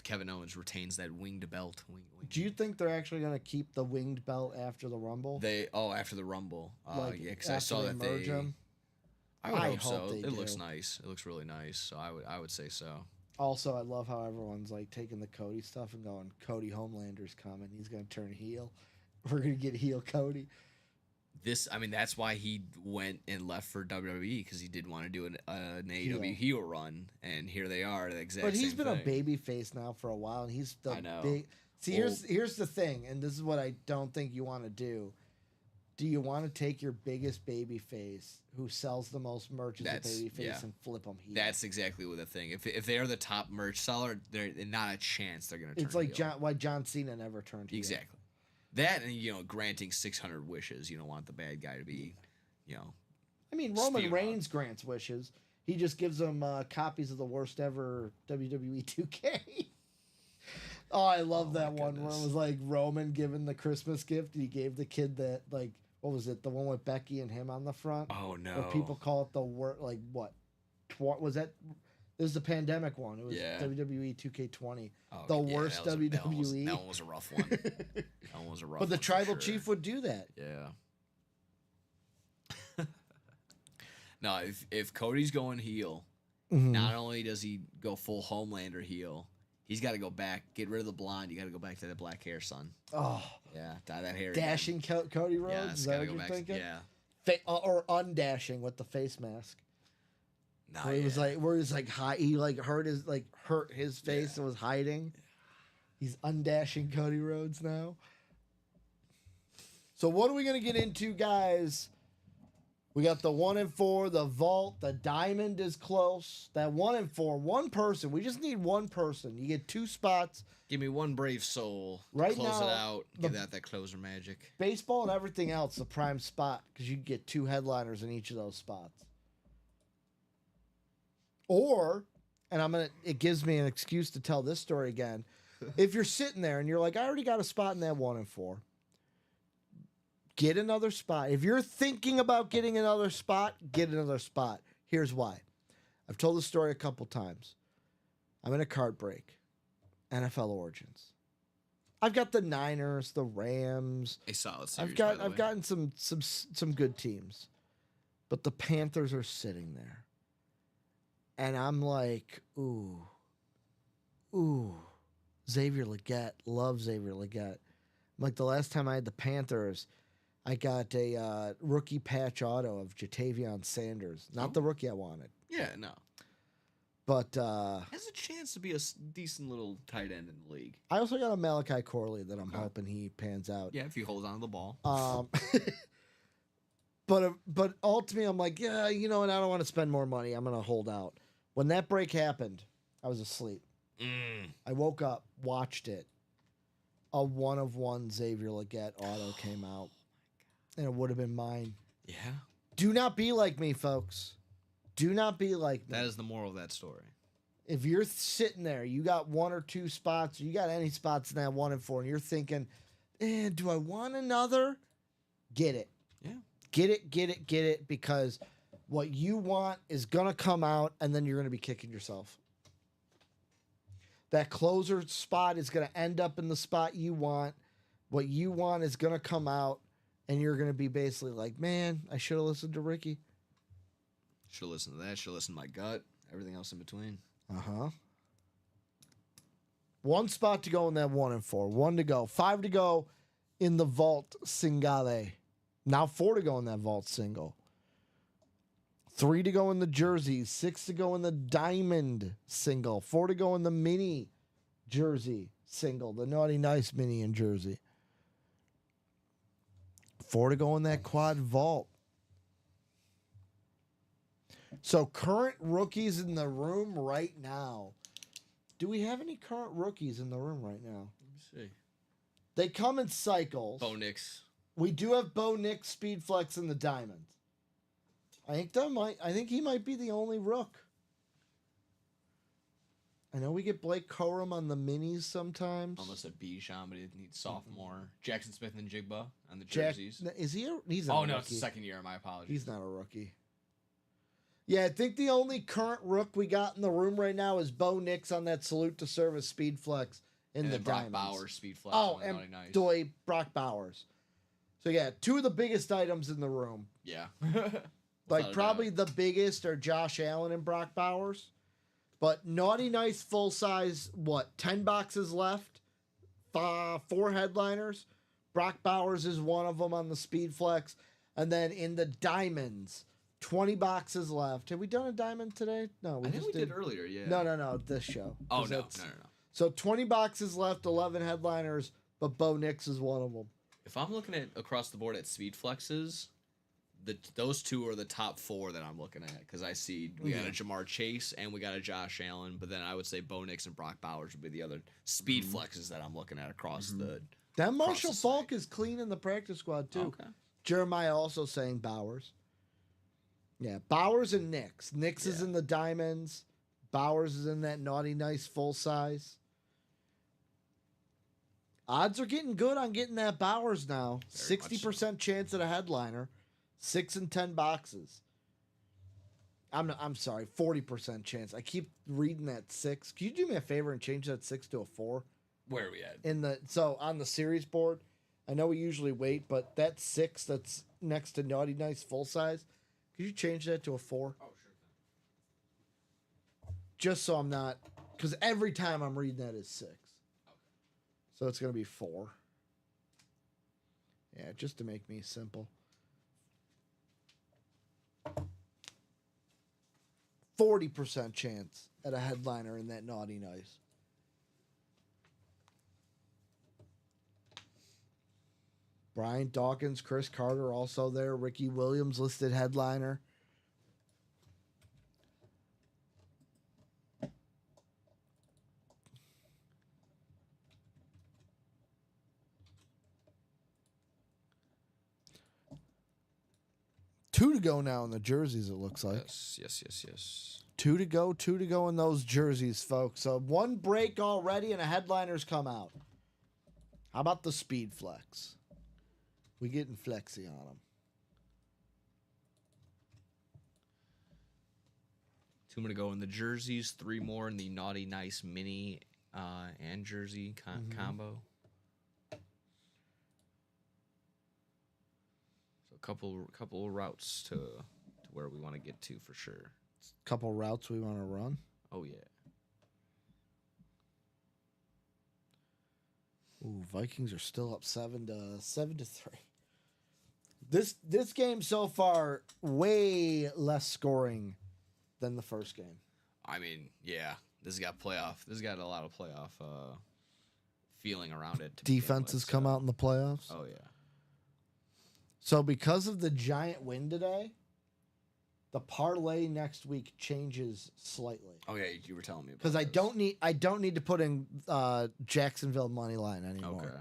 Kevin Owens retains that winged belt. Do you think they're actually going to keep the winged belt after the Rumble? After the Rumble. Yeah, because after I saw that merge them? I would hope so. they It looks do. nice. It looks really nice. So I would say so. Also, I love how everyone's like taking the Cody stuff and going, Cody Homelander's coming. He's going to turn heel. We're going to get heel Cody. That's why he went and left for WWE, because he did want to do an AEW heel run, and here they are, the exact same thing. But he's been a baby face now for a while, and he's the I know. big. See, here's the thing, and this is what I don't think you want to do. Do you want to take your biggest baby face, who sells the most merch as a baby face, and flip them heel? That's exactly what the thing. If they are the top merch seller, they're not a chance they're going to turn It's like heel. why John Cena never turned heel. Exactly. That, and granting 600 wishes. You don't want the bad guy to be, I mean, Roman spewing Reigns grants wishes. He just gives them copies of the worst ever WWE 2K. Oh, I love that one where it was like Roman giving the Christmas gift. And he gave the kid that, like, what was it? The one with Becky and him on the front. Oh no! Where people call it the word, like what? Was that? This is the pandemic one. It was WWE 2K20. The worst WWE. That one was a rough one. That one was a rough one. But the tribal sure. chief would do that. Yeah. No, if Cody's going heel, Mm-hmm. not only does he go full Homelander heel, he's got to go back, get rid of the blonde. You got to go back to the black hair, son. Oh, yeah, dye that hair. dashing Cody Rhodes. Yeah, Is that what you're thinking? Yeah. Or undashing with the face mask. Nah, Where he was like he like hurt his face and was hiding. He's undashing Cody Rhodes now. So what are we gonna get into, guys? We got the 1 and 4, the vault, the diamond is close. That 1 and 4, one person. We just need one person. You get 2 spots. Give me one brave soul. Right Close now, it out. Give that closer magic. Baseball and everything else, the prime spot, because you get 2 headliners in each of those spots. Or, and it gives me an excuse to tell this story again. If you're sitting there and you're like, I already got a spot in that 1 and 4, get another spot. If you're thinking about getting another spot, get another spot. Here's why. I've told this story a couple times. I'm in a card break. NFL Origins. I've got the Niners, the Rams. A solid series. I've gotten some good teams. But the Panthers are sitting there. And I'm like, ooh, Xavier Legette. Love Xavier Legette. Like the last time I had the Panthers, I got a rookie patch auto of Jatavion Sanders. Not the rookie I wanted. Yeah, no. But has a chance to be a decent little tight end in the league. I also got a Malachi Corley that I'm hoping he pans out. Yeah, if he holds on to the ball. But ultimately, I'm like, yeah, you know what? I don't want to spend more money. I'm gonna hold out. When that break happened, I was asleep. I woke up, watched it. A 1 of 1 Xavier Legette auto came out, and it would have been mine. Yeah. Do not be like me, folks. Do not be like me. That is the moral of that story. If you're sitting there, you got 1 or 2 spots, or you got any spots in that 1 and 4, and you're thinking, do I want another? Get it. Yeah. Get it, because what you want is going to come out, and then you're going to be kicking yourself. That closer spot is going to end up in the spot you want. What you want is going to come out, and you're going to be basically like, man, I should have listened to Ricky. Should have listened to that. Should have listened to my gut. Everything else in between. Uh-huh. One spot to go in that 1 and 4. 1 to go. 5 to go in the vault singale. Now 4 to go in that vault single. 3 to go in the jerseys. 6 to go in the diamond single. 4 to go in the mini jersey single. The Naughty Nice mini and jersey. 4 to go in that quad vault. So current rookies in the room right now. Do we have any current rookies in the room right now? Let me see. They come in cycles. Bo Nix. We do have Bo Nix, Speed Flex, and the Diamonds. I think he might be the only rook. I know we get Blake Corum on the minis sometimes. Almost a Bijan, but he needs sophomore. Jackson Smith and Jigba on the Jack, jerseys. is he? He's not a Oh, no, rookie. it's the second year. My apologies. He's not a rookie. Yeah, I think the only current rook we got in the room right now is Bo Nix on that Salute to Service Speed Flex in and the then Brock Diamonds. Bowers, Speed Flex. Oh, on the and Naughty Nice. Brock Bowers. So yeah, 2 of the biggest items in the room. Yeah. Like Without a probably doubt. the biggest are Josh Allen and Brock Bowers. But Naughty Nice full size, 10 boxes left? 4 headliners. Brock Bowers is one of them on the Speed Flex. And then in the Diamonds, 20 boxes left. Have we done a diamond today? No, I think we did earlier, yeah. No, this show. Oh, 'Cause no. that's- No. So 20 boxes left, 11 headliners, but Bo Nix is one of them. If I'm looking at across the board at Speed Flexes, those 2 are the top 4 that I'm looking at because I see we got a Jamar Chase and we got a Josh Allen, but then I would say Bo Nix and Brock Bowers would be the other Speed Flexes that I'm looking at across the. That across Marshall the Falk site. is clean in the practice squad, too. Okay. Jeremiah also saying Bowers. Yeah, Bowers and Nix. Nix is Yeah. in the Diamonds. Bowers is in that Naughty Nice full size. Odds are getting good on getting that Bowers now. Very much 60% chance at a headliner. 6 and 10 boxes. I'm sorry, 40% chance. I keep reading that 6. Can you do me a favor and change that 6 to a 4? Where are we at? On the series board, I know we usually wait, but that 6 that's next to Naughty Nice full size, could you change that to a 4? Oh, sure. Just so I'm not, because every time I'm reading that is 6. So it's going to be 4. Yeah, just to make me simple. 40% chance at a headliner in that Naughty Nice. Brian Dawkins, Chris Carter also there. Ricky Williams listed headliner. Two to go now in the jerseys, it looks like. Yes. 2 to go in those jerseys, folks. So 1 break already and a headliner's come out. How about the Speed Flex? We getting flexy on them. 2 more to go in the jerseys, 3 more in the Naughty Nice mini and jersey combo. So a couple of routes to where we want to get to for sure. Couple routes we want to run. Oh yeah. Ooh, Vikings are still up 7-3. This game so far way less scoring than the first game. I mean, yeah, this has got playoff. This has got a lot of playoff feeling around it. Defenses come out in the playoffs. Oh yeah. So because of the giant win today, the parlay next week changes slightly. Oh yeah, you were telling me about Because I this. don't need to put in Jacksonville money line anymore. Okay.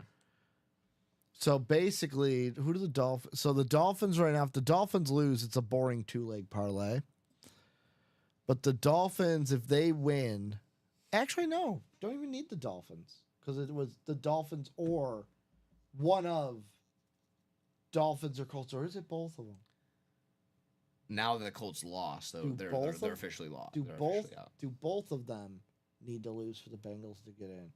So basically, who do the Dolphins? So the Dolphins right now, if the Dolphins lose, it's a boring 2-leg parlay. But the Dolphins, if they win, actually no, don't even need the Dolphins because it was the Dolphins or one of Dolphins or Colts, or is it both of them? Now that the Colts lost, though, Do they're both they're of- officially lost. Do They're both officially out. do both of them need to lose for the Bengals to get in?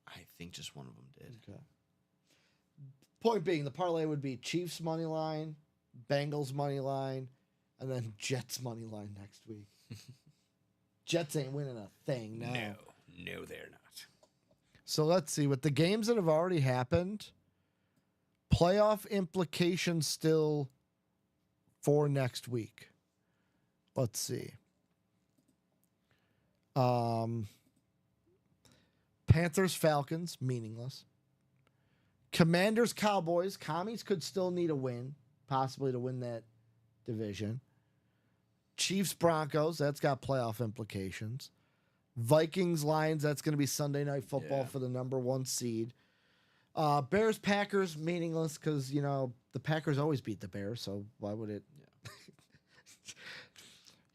I think just one of them did. Okay. Point being, the parlay would be Chiefs money line, Bengals money line, and then Jets money line next week. Jets ain't winning a thing now. No. No, they're not. So let's see. With the games that have already happened, playoff implications still for next week. Let's see. Panthers, Falcons, meaningless. Commanders, Cowboys. Commies could still need a win, possibly to win that division. Chiefs, Broncos. That's got playoff implications. Vikings, Lions. That's going to be Sunday Night Football for the number 1 seed. Bears, Packers, meaningless because, the Packers always beat the Bears, so why would it? Yeah.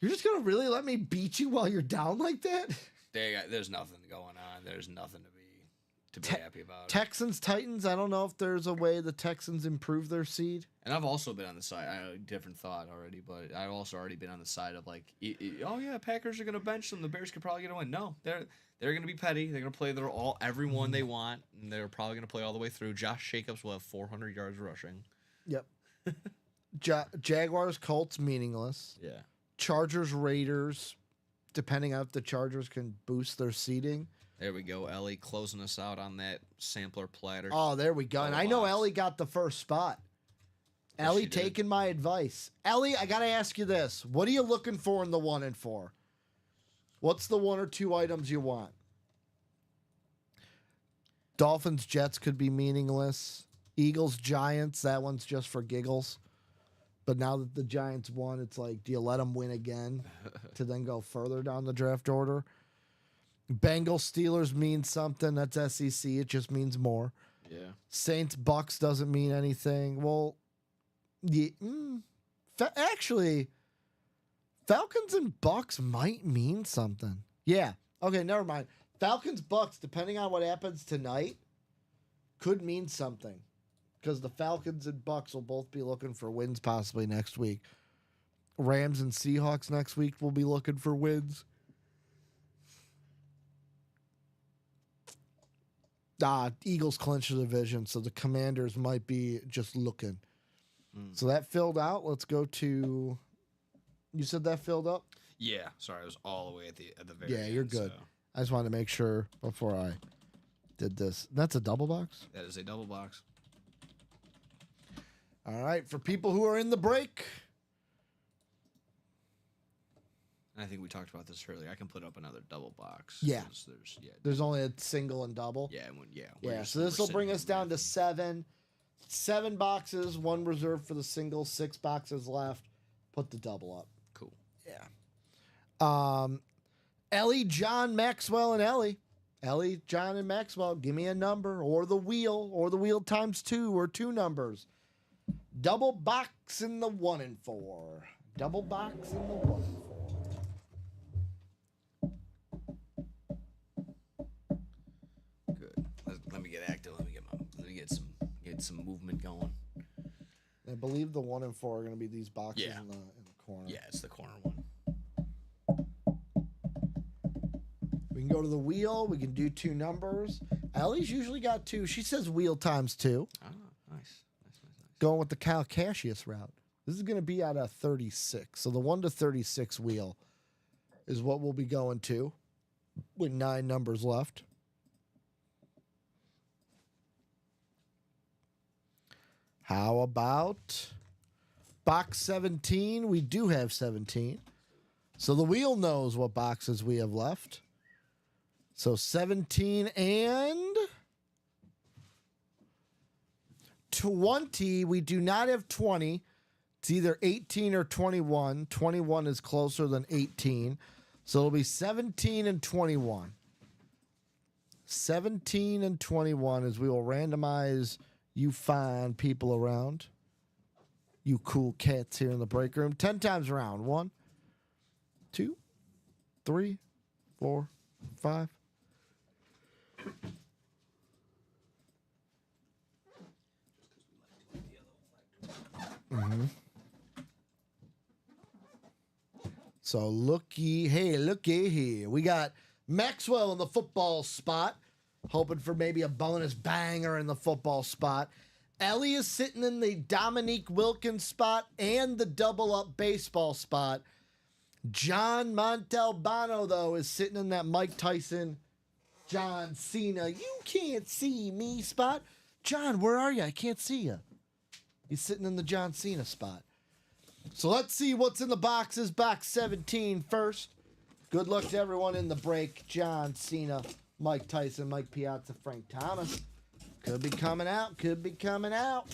You're just going to really let me beat you while you're down like that? There's nothing going on. There's nothing to be happy about. Texans, Titans, I don't know if there's a way the Texans improve their seed. And I've also been on the side. I had a different thought already, but I've also already been on the side of like, oh yeah, Packers are going to bench them. The Bears could probably get a win. No, they're going to be petty. They're going to play everyone they want, and they're probably going to play all the way through. Josh Jacobs will have 400 yards rushing. Yep. Jaguars, Colts, meaningless. Yeah. Chargers, Raiders, depending on if the Chargers can boost their seeding. There we go. Ellie closing us out on that sampler platter. Oh, there we go. And I know Ellie got the first spot. Yes, Ellie she did. taking my advice. Ellie, I got to ask you this. What are you looking for in the 1 and 4? What's the 1 or 2 items you want? Dolphins, Jets could be meaningless. Eagles, Giants, that one's just for giggles. But now that the Giants won, it's like, do you let them win again to then go further down the draft order? Bengals, Steelers means something. That's SEC. It just means more. Yeah. Saints, Bucks doesn't mean anything. Well, yeah, actually, Falcons and Bucks might mean something. Yeah. Okay, never mind. Falcons, Bucks, depending on what happens tonight, could mean something. Because the Falcons and Bucks will both be looking for wins possibly next week. Rams and Seahawks next week will be looking for wins. Eagles clinch the division, so the Commanders might be just looking. So that filled out. Let's go to... You said that filled up? Yeah. Sorry, I was all the way at the very Yeah, end. you're good. So I just wanted to make sure before I did this. That's a double box? that is a double box. All right, for people who are in the break. I think we talked about this earlier. I can put up another double box. Yeah. 'Cause There's only a single and double. Yeah, Yeah, so this will bring us down to 7. 7 boxes, 1 reserved for the single, 6 boxes left. Put the double up. Cool. Yeah. Ellie, John, Maxwell, and Ellie. Ellie, John, and Maxwell, give me a number or the wheel times 2 or 2 numbers. Double box in the 1 and 4. Double box in the 1 and 4. Good. Let me get active. Let me get some movement going. I believe the 1 and 4 are going to be these boxes Yeah. in the corner. Yeah, it's the corner one. We can go to the wheel. We can do 2 numbers. Ellie's usually got 2. She says wheel times 2. Ah, nice. Going with the Kyle Cassius route. This is going to be at a 36. So the 1 to 36 wheel is what we'll be going to with 9 numbers left. How about box 17? We do have 17. So the wheel knows what boxes we have left. So 17 and 20. We do not have 20. It's either 18 or 21. 21 is closer than 18. So it'll be 17 and 21. 17 and 21 as we will randomize you fine people around. You cool cats here in the break room. 10 times around. 1, 2, 3, 4, 5. So looky here. We got Maxwell in the football spot, hoping for maybe a bonus banger in the football spot. Ellie is sitting in the Dominique Wilkins spot and the double up baseball spot. John Montalbano, though, is sitting in that Mike Tyson John Cena, you can't see me spot. John, where are you? I can't see you. He's sitting in the John Cena spot. So let's see what's in the boxes. Box 17 first. Good luck to everyone in the break. John Cena, Mike Tyson, Mike Piazza, Frank Thomas. Could be coming out. Could be coming out.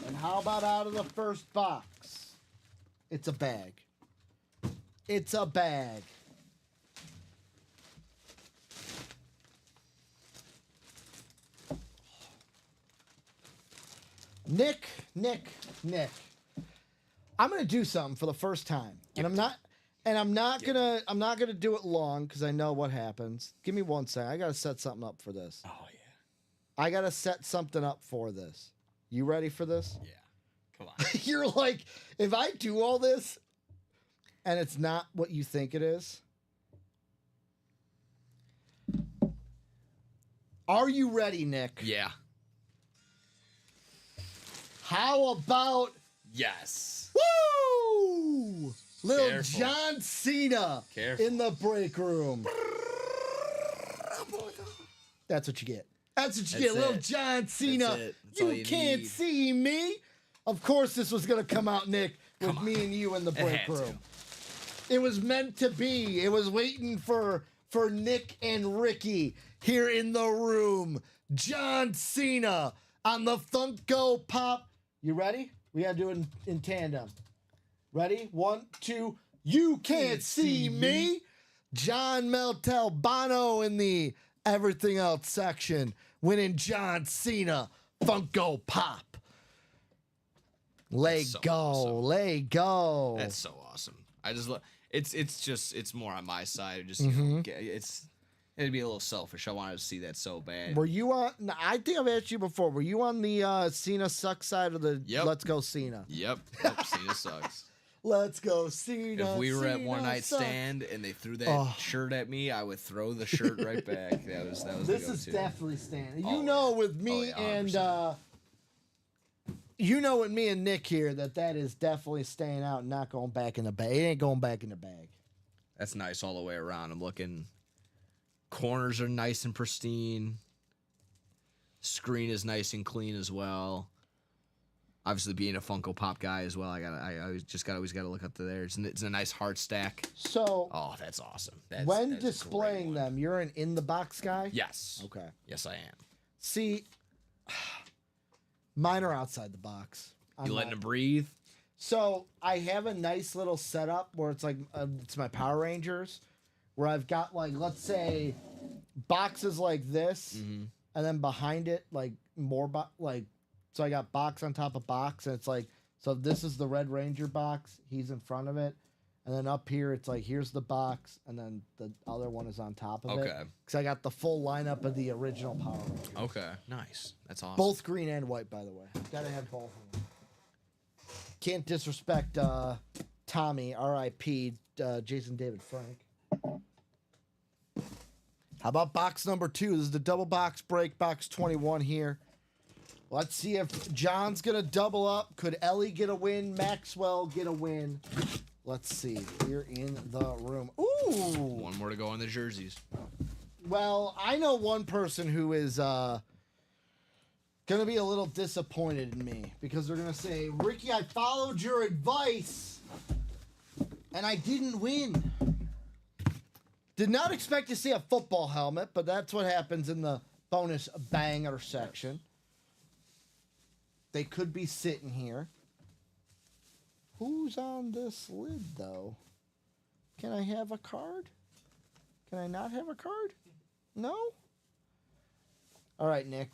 And how about out of the first box? It's a bag. It's a bag. Nick. I'm gonna do something for the first time, and I'm not gonna do it long because I know what happens. Give me 1 second. I gotta set something up for this. Oh yeah. I gotta set something up for this. You ready for this? Yeah. Come on. You're like, if I do all this, and it's not what you think it is. Are you ready, Nick? Yeah. How about Yes. woo? Little Careful. John Cena Careful. in the break room. That's what you get. That's what you get. That's Little it. John Cena. it. That's all You you can't need. see me. Of course, this was going to come out, Nick, with me and you in the break had to. room. It was meant to be. It was waiting for Nick and Ricky here in the room. John Cena on the Funko Pop. You ready? We got to do it in tandem. Ready? 1, 2. You can't see me. John Montalbano in the everything else section, winning John Cena Funko Pop. Let so go. awesome. Let go. That's so awesome. I just love. It's more on my side. Just you know, It'd be a little selfish. I wanted to see that so bad. Were you on? I think I've asked you before. Were you on the Cena sucks side of the Yep. Let's Go Cena? Yep. Cena sucks. Let's go Cena. If we were at Cena one night sucks. stand and they threw that Oh. shirt at me, I would throw the shirt right back. That was This the is go-to. definitely staying. You Oh, know, with me yeah, and 100%. you know, with me and Nick here, that is definitely staying out and not going back in the bag. It ain't going back in the bag. That's nice all the way around. I'm looking. Corners are nice and pristine. Screen is nice and clean as well. Obviously, being a Funko Pop guy as well, I always gotta look up to there. It's a nice hard stack. So Oh, that's awesome. when that's a great displaying one. them, you're an in the box guy. Yes. Okay. Yes, I am. See, mine are outside the box. I'm You letting not- them breathe? So I have a nice little setup where it's like it's my Power Rangers, where I've got like, let's say, boxes like this, and then behind it like more so I got box on top of box, and it's like, so this is the Red Ranger box, he's in front of it, and then up here it's like, here's the box, and then the other one is on top of it. Okay. Because I got the full lineup of the original Power Rangers. Okay. Nice. That's awesome. Both green and white, by the way. Gotta have both of them. Can't disrespect Tommy, R.I.P. Jason David Frank. How about box number 2? This is the double box break, box 21 here. Let's see if John's gonna double up. Could Ellie get a win? Maxwell get a win? Let's see. We're in the room. Ooh. One more to go on the jerseys. Well, I know one person who is gonna be a little disappointed in me because they're gonna say, Ricky, I followed your advice and I didn't win. Did not expect to see a football helmet, but that's what happens in the bonus banger section. They could be sitting here. Who's on this lid, though? Can I have a card? Can I not have a card? No? All right, Nick.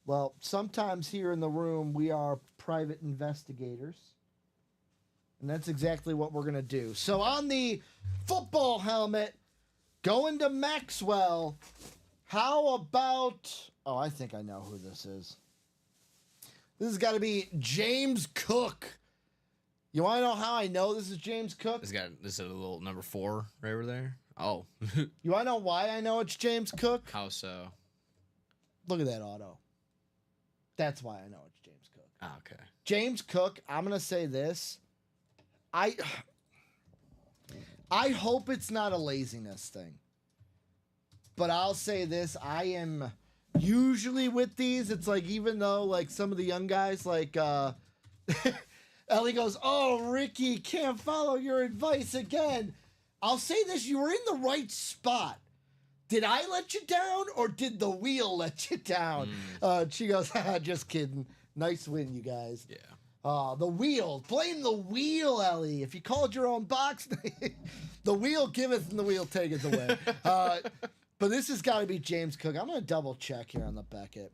Well, sometimes here in the room, we are private investigators. And that's exactly what we're going to do. So on the football helmet, going to Maxwell, how about... Oh, I think I know who this is. This has got to be James Cook. You want to know how I know this is James Cook? This is a little number 4 right over there. Oh. You want to know why I know it's James Cook? How so? Look at that auto. That's why I know it's James Cook. Ah, okay. James Cook, I'm going to say this. I hope it's not a laziness thing. But I'll say this, I am usually with these, it's like even though like some of the young guys like Ellie goes, "Oh, Ricky, can't follow your advice again." I'll say this, you were in the right spot. Did I let you down or did the wheel let you down? She goes, "Just kidding. Nice win, you guys." Yeah. The wheel. Blame the wheel, Ellie. If you called your own box, the wheel giveth and the wheel taketh away. But this has got to be James Cook. I'm going to double check here on the Beckett.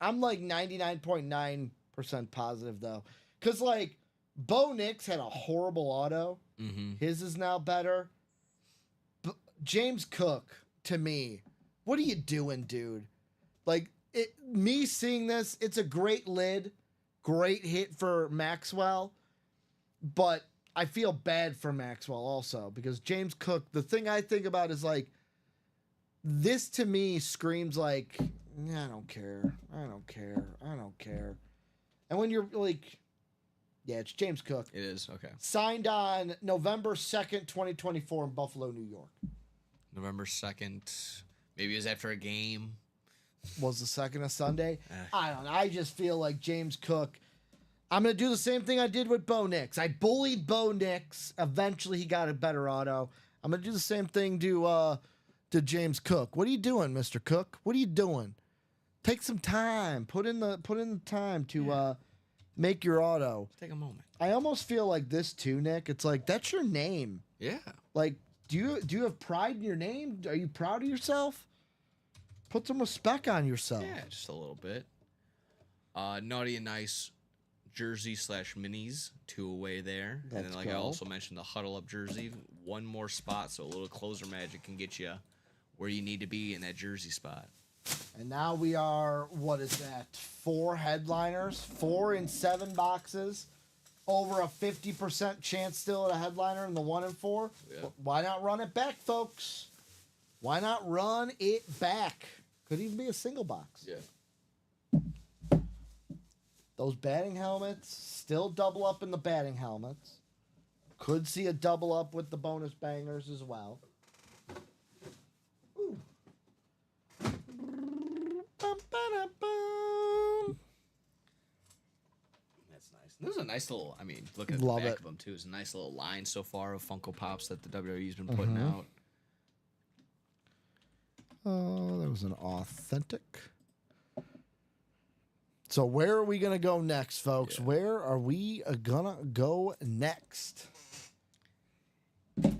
I'm like 99.9% positive, though. Because, like, Bo Nix had a horrible auto. Mm-hmm. His is now better. But James Cook, to me, what are you doing, dude? Like, me seeing this, it's a great lid. Great hit for Maxwell. But I feel bad for Maxwell also. Because James Cook, the thing I think about is, like, this to me screams like, I don't care. I don't care. I don't care. And when you're like, yeah, it's James Cook. It is. Okay. Signed on November 2nd, 2024 in Buffalo, New York. November 2nd. Maybe it was after a game. Was the 2nd a Sunday? I don't know. I just feel like James Cook. I'm going to do the same thing I did with Bo Nix. I bullied Bo Nix. Eventually he got a better auto. I'm going to do the same thing to James Cook. What are you doing, Mr. Cook? What are you doing? Take some time. Put in the time to make your auto. Take a moment. I almost feel like this too, Nick. It's like that's your name. Yeah. Like, do you have pride in your name? Are you proud of yourself? Put some respect on yourself. Yeah, just a little bit. Naughty and Nice jersey / minis, 2 away there. And Let's then, like I go. also mentioned, the Huddle Up jersey, 1 more spot, so a little closer magic can get you where you need to be in that jersey spot. And now we are, what is that? 4 headliners, 4 in 7 boxes. Over a 50% chance still at a headliner in the 1 and 4. Yeah. Why not run it back, folks? Why not run it back? Could even be a single box. Yeah. Those batting helmets still double up in the batting helmets. Could see a double up with the bonus bangers as well. Ooh. That's nice. This is a nice little, I mean, look at Love the back it. of them, too. It's a nice little line so far of Funko Pops that the WWE's been putting out. Oh, that was an authentic. So where are we going to go next, folks? Yeah. Where are we going to go next? I'm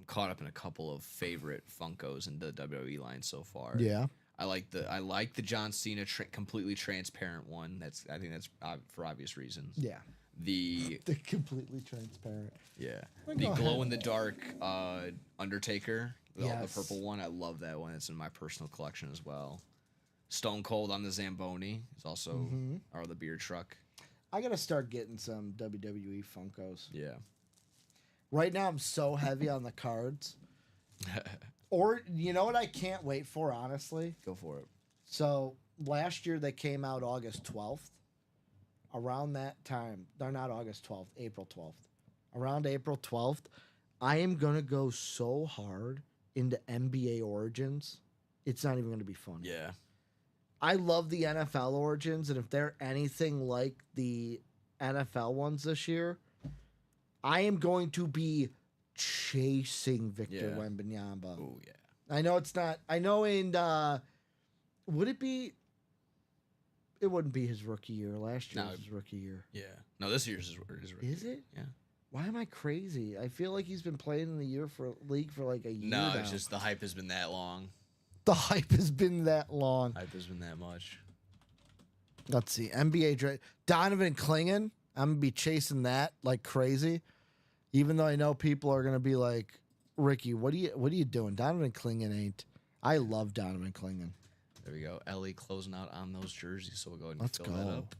caught up in a couple of favorite Funkos in the WWE line so far. Yeah. I like the John Cena completely transparent one. I think that's for obvious reasons. Yeah. The They're completely transparent. the Go ahead. glow in the dark Undertaker, the Yes. purple one. I love that one. It's in my personal collection as well. Stone Cold on the Zamboni is also or the beer truck. I got to start getting some WWE Funkos. Yeah. Right now, I'm so heavy on the cards. Or, you know what I can't wait for, honestly? Go for it. So, last year they came out August 12th. Around that time, they're not August 12th, April 12th. Around April 12th, I am going to go so hard into NBA Origins. It's not even going to be funny. Yeah. I love the NFL Origins, and if they're anything like the NFL ones this year, I am going to be chasing Victor Yeah. Wembanyama. Oh yeah. I know it's not. I know in. Would it be? It wouldn't be his rookie year. Last year No. was his rookie year. Yeah. No, this year's is rookie. Is it? Yeah. Why am I crazy? I feel like he's been playing in the league for like a year No, now. it's just the hype has been that long. The hype has been that long. Hype has been that much. Let's see. NBA draft. Donovan Clingan. I'm gonna be chasing that like crazy. Even though I know people are gonna be like, Ricky, what are you doing? Donovan Clingan ain't. I love Donovan Clingan. There we go. Ellie closing out on those jerseys, so we'll go ahead and Let's fill that go. up.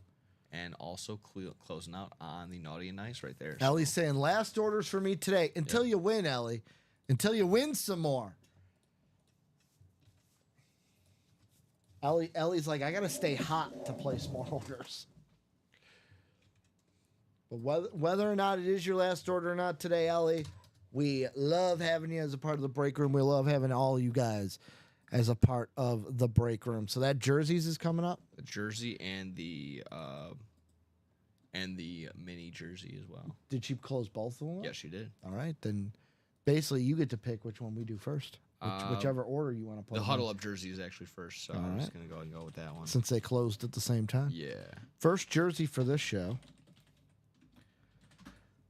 And also closing out on the Naughty and Nice right there. Ellie's saying last orders for me today. Until you win, Ellie. Until you win some more. Ellie's like, I gotta stay hot to place more orders. But whether or not it is your last order or not today, Ellie, We love having you as a part of the break room. We love having all you guys as a part of the break room. So that jerseys is coming up. The jersey and the mini jersey as well. Did she close both of them? Yes, she did. All right, then basically you get to pick which one we do first, whichever order you want to put. The them huddle in, up jersey is actually first, so All I'm just right. gonna go with that one. since they closed at the same time. Yeah, First jersey for this show.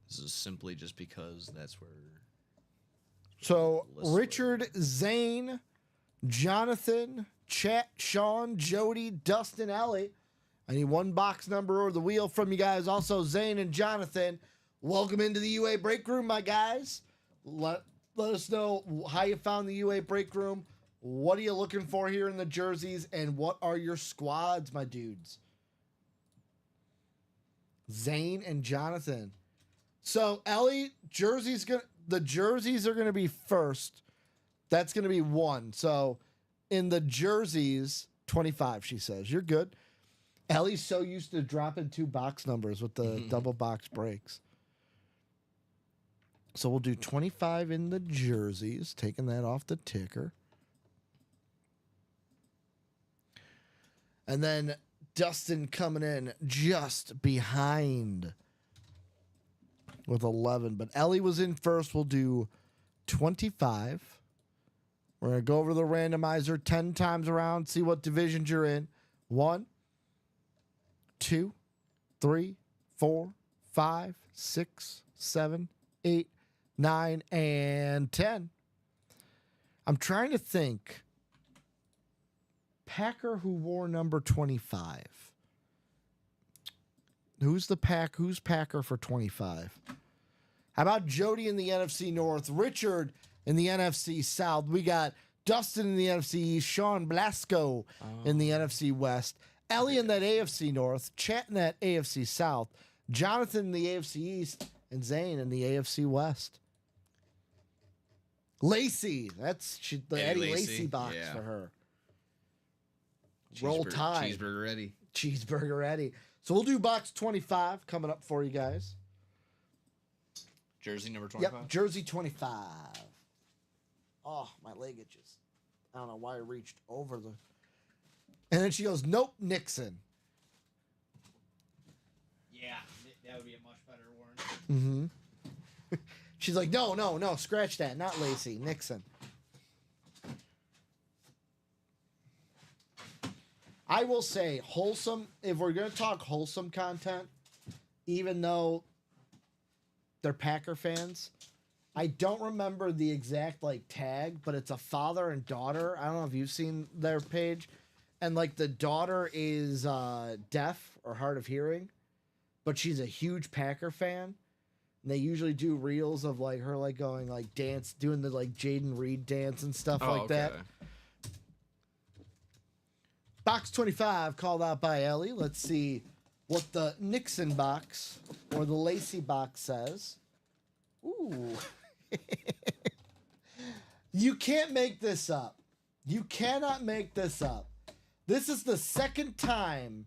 this is simply just because that's where. So List Richard, Zane, Jonathan, Chat, Sean, Jody, Dustin, Ellie. I need one box number or the wheel from you guys. Also, Zane and Jonathan, welcome into the UA break room, my guys. Let us know how you found the UA break room. What are you looking for here in the jerseys, and what are your squads, my dudes? Zane and Jonathan. So Ellie, the jerseys are gonna be first. That's gonna be 1. So in the jerseys, 25. She says you're good. Ellie's so used to dropping 2 box numbers with the double box breaks. So we'll do 25 in the jerseys, taking that off the ticker. And then Dustin coming in just behind with 11. But Ellie was in first. We'll do 25. We're going to go over the randomizer 10 times around, see what divisions you're in. 1, 2, 3, 4, 5, 6, 7, 8, 9, and 10. I'm trying to think. Packer who wore number 25. Who's Packer for 25? How about Jody in the NFC North, Richard in the NFC South? We got Dustin in the NFC East, Sean Blasco in the NFC West, Ellie in that AFC North, Chat in that AFC South, Jonathan in the AFC East, and Zane in the AFC West. Lacey, that's the Eddie Lacy box for her. Roll Tide. Cheeseburger ready. Cheeseburger ready. So we'll do box 25 coming up for you guys. Jersey number 25. Yep, jersey 25. Oh, my leg itches. I don't know why I reached over the... And then she goes, nope, Nixon. Yeah, that would be a much better one. She's like, no, scratch that. Not Lacey, Nixon. I will say, wholesome, if we're going to talk wholesome content, even though they're Packer fans, I don't remember the exact, tag, but it's a father and daughter. I don't know if you've seen their page. And, the daughter is deaf or hard of hearing, but she's a huge Packer fan. And they usually do reels of, her, going, dance, doing the, Jaden Reed dance and stuff that. Box 25 called out by Ellie. Let's see what the Nixon box or the Lacey box says. Ooh. You can't make this up. You cannot make this up. This is the second time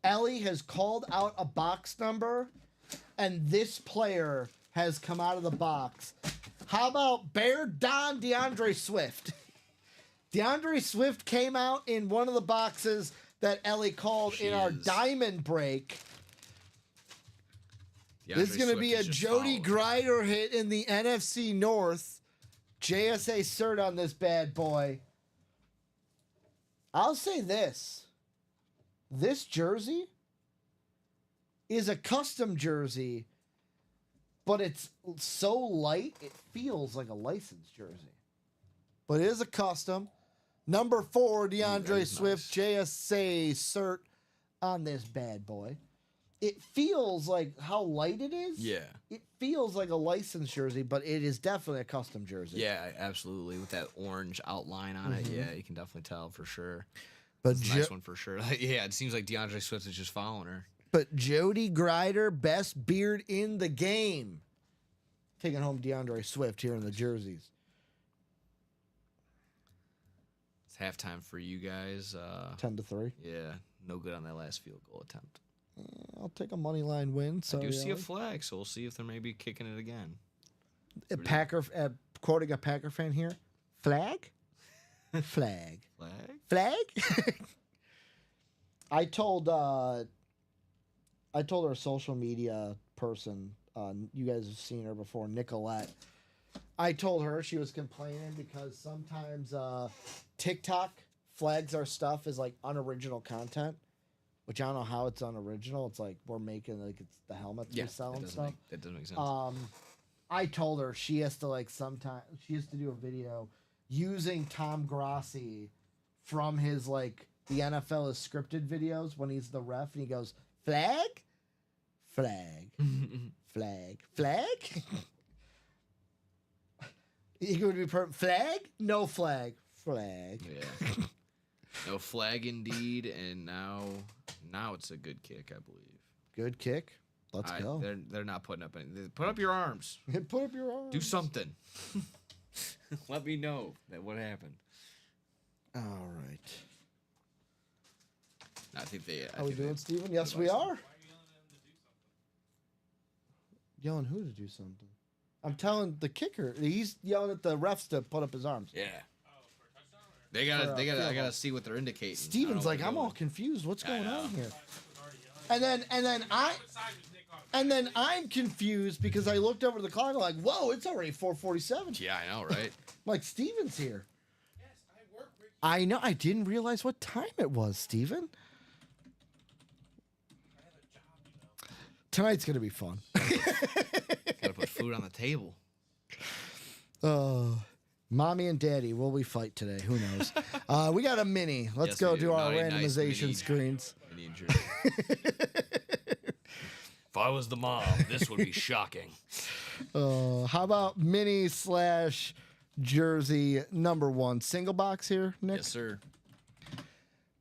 Ellie has called out a box number and this player has come out of the box. How about Bear Don DeAndre Swift? DeAndre Swift came out in one of the boxes that Ellie called in our diamond break. This is going to be a Jody Grider hit in the NFC North. JSA cert on this bad boy. I'll say this. This jersey is a custom jersey, but it's so light, it feels like a licensed jersey. But it is a custom. Number 4, DeAndre Swift, JSA cert on this bad boy. It feels like how light it is. Yeah. It feels like a licensed jersey, but it is definitely a custom jersey. Yeah, absolutely. With that orange outline on it, yeah, you can definitely tell for sure. But It's a nice one for sure. Yeah, it seems like DeAndre Swift is just following her. But Jody Grider, best beard in the game. Taking home DeAndre Swift here in the jerseys. It's halftime for you guys. 10-3. Yeah, no good on that last field goal attempt. I'll take a money line win. So I do see a flag, so we'll see if they're maybe kicking it again. Quoting a Packer fan here, flag, flag, Flag? flag. I told our social media person, you guys have seen her before, Nicolette. I told her she was complaining because sometimes TikTok flags our stuff as like unoriginal content, which I don't know how it's unoriginal. It's like we're making like it's the helmets we sell and stuff. That doesn't make sense. I told her she has to she has to do a video using Tom Grossi from his like the NFL is scripted videos when he's the ref and he goes flag, flag, flag, flag. He would be flag, no flag, flag. Yeah. No flag indeed, and now it's a good kick, I believe. Good kick. Let's go. They're not putting up anything. Put up your arms. Put up your arms. Do something. Let me know what happened. All right. I think they. Are we doing, Steven? Yes, we are. Yelling who to do something? I'm telling the kicker. He's yelling at the refs to put up his arms. Yeah. I gotta see what they're indicating. Steven's like, I'm all confused. What's going on here? And then I'm confused because I looked over the clock. I'm like, whoa, it's already 4:47. Yeah, I know, right? Like Steven's here. I know. I didn't realize what time it was, Steven. Tonight's gonna be fun. Gotta put food on the table. Mommy and Daddy, will we fight today? Who knows? We got a mini. Let's Yes, go we do. do our Naughty, nice randomization mini. screens. Mini injury. If I was the mom, this would be shocking. How about mini / jersey number 1 single box here, Nick? Yes, sir.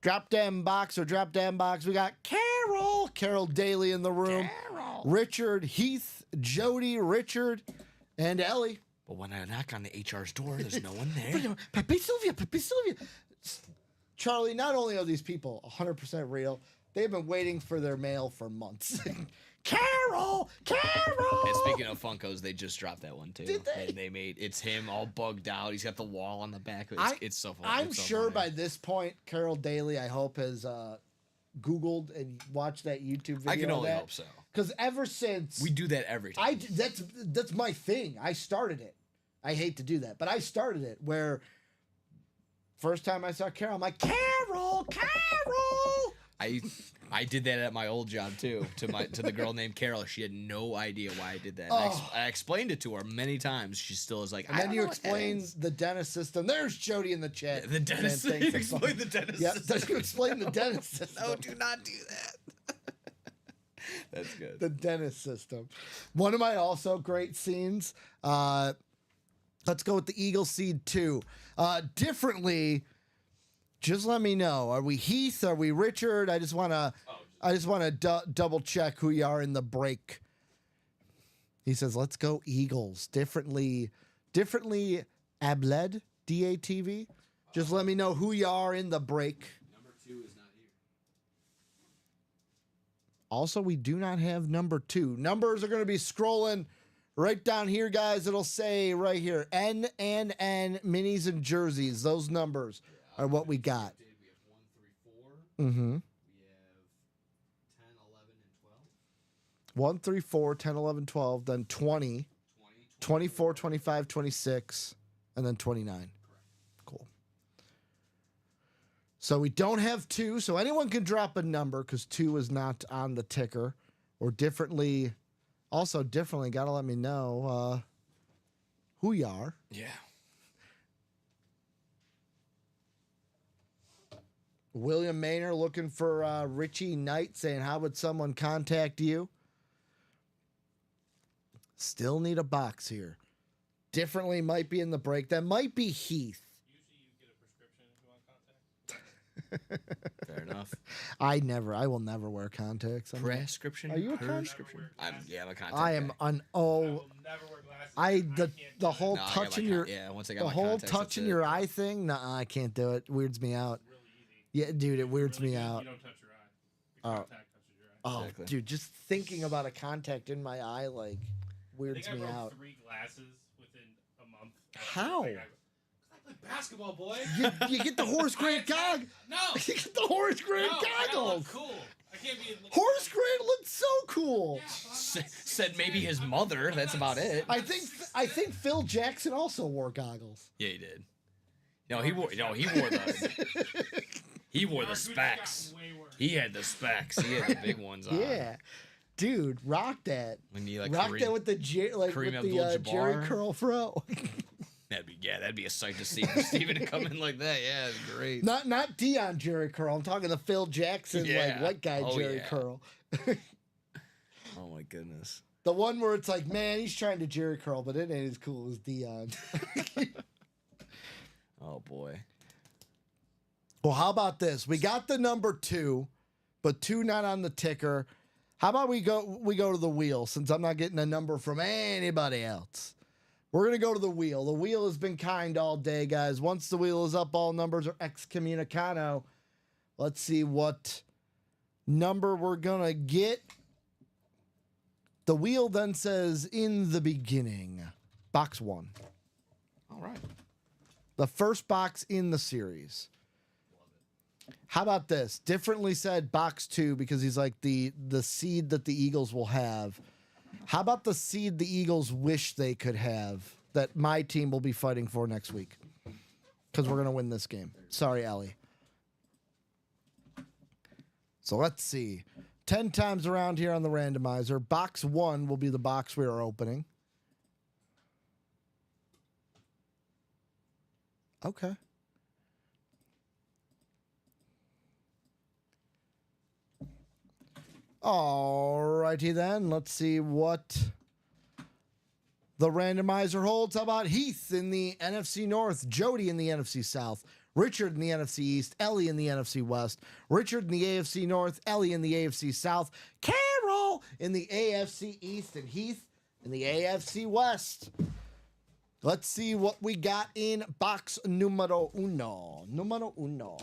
Drop Dem box. We got Carol Daly in the room. Richard, Heath, Jody, Richard, and Ellie. But when I knock on the HR's door, there's no one there. Pepe Sylvia. Charlie, not only are these people 100% real, they've been waiting for their mail for months. Carol! And speaking of Funkos, they just dropped that one too. Did they? And they made it's him all bugged out. He's got the wall on the back. It's so funny. I'm It's so sure funny. by this point, Carol Daly, I hope, has Googled and watched that YouTube video. I can only hope so. Because ever since We do that every time. that's my thing. I started it. I hate to do that, but I started it where first time I saw Carol, I'm like, Carol. I did that at my old job too. To the girl named Carol, she had no idea why I did that. Oh. I explained it to her many times. She still is like. And then you explain the dentist system. There's Jody in the chat. the dentist. saying You thanks for explain the dentist. Yeah, system. you explain the dentist system. No, do not do that. That's good. The dentist system. One of my also great scenes. Let's go with the Eagle Seed 2. Differently, just let me know. Are we Heath? Are we Richard? I just want to double check who you are in the break. He says, "Let's go Eagles." Differently, Abled, DATV. Just let me know who you are in the break. Number 2 is not here. Also, we do not have number 2. Numbers are going to be scrolling right down here, guys. It'll say right here, N minis and jerseys. Those numbers are what we got. We have 1, 3, 4. Mm-hmm. We have 10, 11, and 12. 1, 3, 4, 10, 11, 12, then 20, 20, 24, 25, 26, and then 29. Cool. So we don't have 2, so anyone can drop a number because 2 is not on the ticker. Or differently, got to let me know who you are. Yeah. William Maynard looking for Richie Knight saying, how would someone contact you? Still need a box here. Differently might be in the break. That might be Heath. Usually you get a prescription if you want contact. Fair enough. I will never wear contacts. Prescription. Are you a prescription? I'm a contact. I am guy. an I will never wear glasses. the whole No, I got touching my your once I got the my whole contacts, that's touching it. your eye thing. Nah, I can't do it. Weirds me out. Really easy. Yeah, dude, it weirds Really me good. out. You don't touch your eye. The Oh. contact touches your eye. Oh, Exactly. dude, just thinking about a contact in my eye like I weirds think I me broke out. 3 glasses How? I play basketball, boy. You get the Horace Grant gog. No. You get the Horace Grant No, I gotta look goggles. cool. I can't be. Horace Grant looked so cool. Yeah, but I'm not Said maybe his I'm mother. I'm That's not about it. I think Phil Jackson also wore goggles. Yeah, he did. No, he wore. No, he wore the. He wore the Mark Goodwin got specs. way worse. He had the specs. He had the big ones on. Yeah, dude, rock that. When you like Rock Kareem, that with the Kareem with the Jerry Abdul-Jabbar. curl fro. that'd be a sight to see for Steven to come in like that. Yeah, it'd be great. not Dion Jerry curl. I'm talking the Phil Jackson Yeah. like white guy Oh, Jerry yeah. curl. Oh my goodness. The one where it's like, man, he's trying to Jerry curl, but it ain't as cool as Dion. Oh boy. Well, how about this? We got the number 2, but 2 not on the ticker. How about we go to the wheel since I'm not getting a number from anybody else. We're gonna go to the wheel. The wheel has been kind all day, guys. Once the wheel is up, all numbers are excommunicado. Let's see what number we're gonna get. The wheel then says in the beginning, box 1. All right. The first box in the series. How about this? Differently said, box 2, because he's like the seed that the Eagles will have. How about the seed the Eagles wish they could have that my team will be fighting for next week? Because we're going to win this game. Sorry, Allie. So let's see. 10 times around here on the randomizer. Box 1 will be the box we are opening. Okay. Alrighty then. Let's see what the randomizer holds. How about Heath in the NFC North, Jody in the NFC South, Richard in the NFC East, Ellie in the NFC West, Richard in the AFC North, Ellie in the AFC South, Carol in the AFC East, and Heath in the AFC West. Let's see what we got in box numero uno. Numero uno.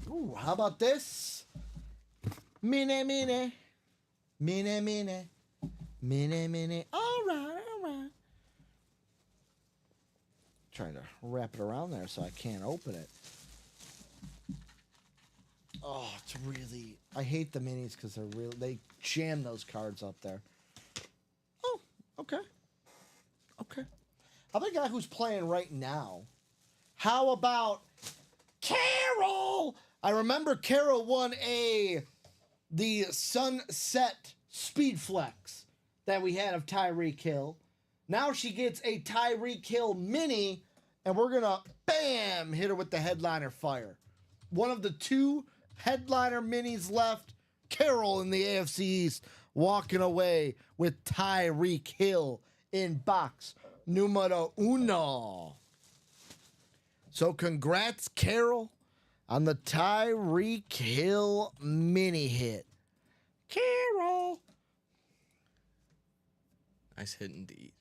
Ooh, how about this? Mine, mine. Mine, mine. Mine, mine. All right, all right. Trying to wrap it around there so I can't open it. Oh, it's really... I hate the minis because they jam those cards up there. Oh, okay. Okay. How about a guy who's playing right now? How about Carol? I remember Carol won the Sunset Speed Flex that we had of Tyreek Hill. Now she gets a Tyreek Hill mini, and we're going to, bam, hit her with the headliner fire. One of the 2 headliner minis left. Carol in the AFC East walking away with Tyreek Hill in box numero uno. So congrats, Carol, on the Tyreek Hill mini hit. Carol. Nice hit indeed.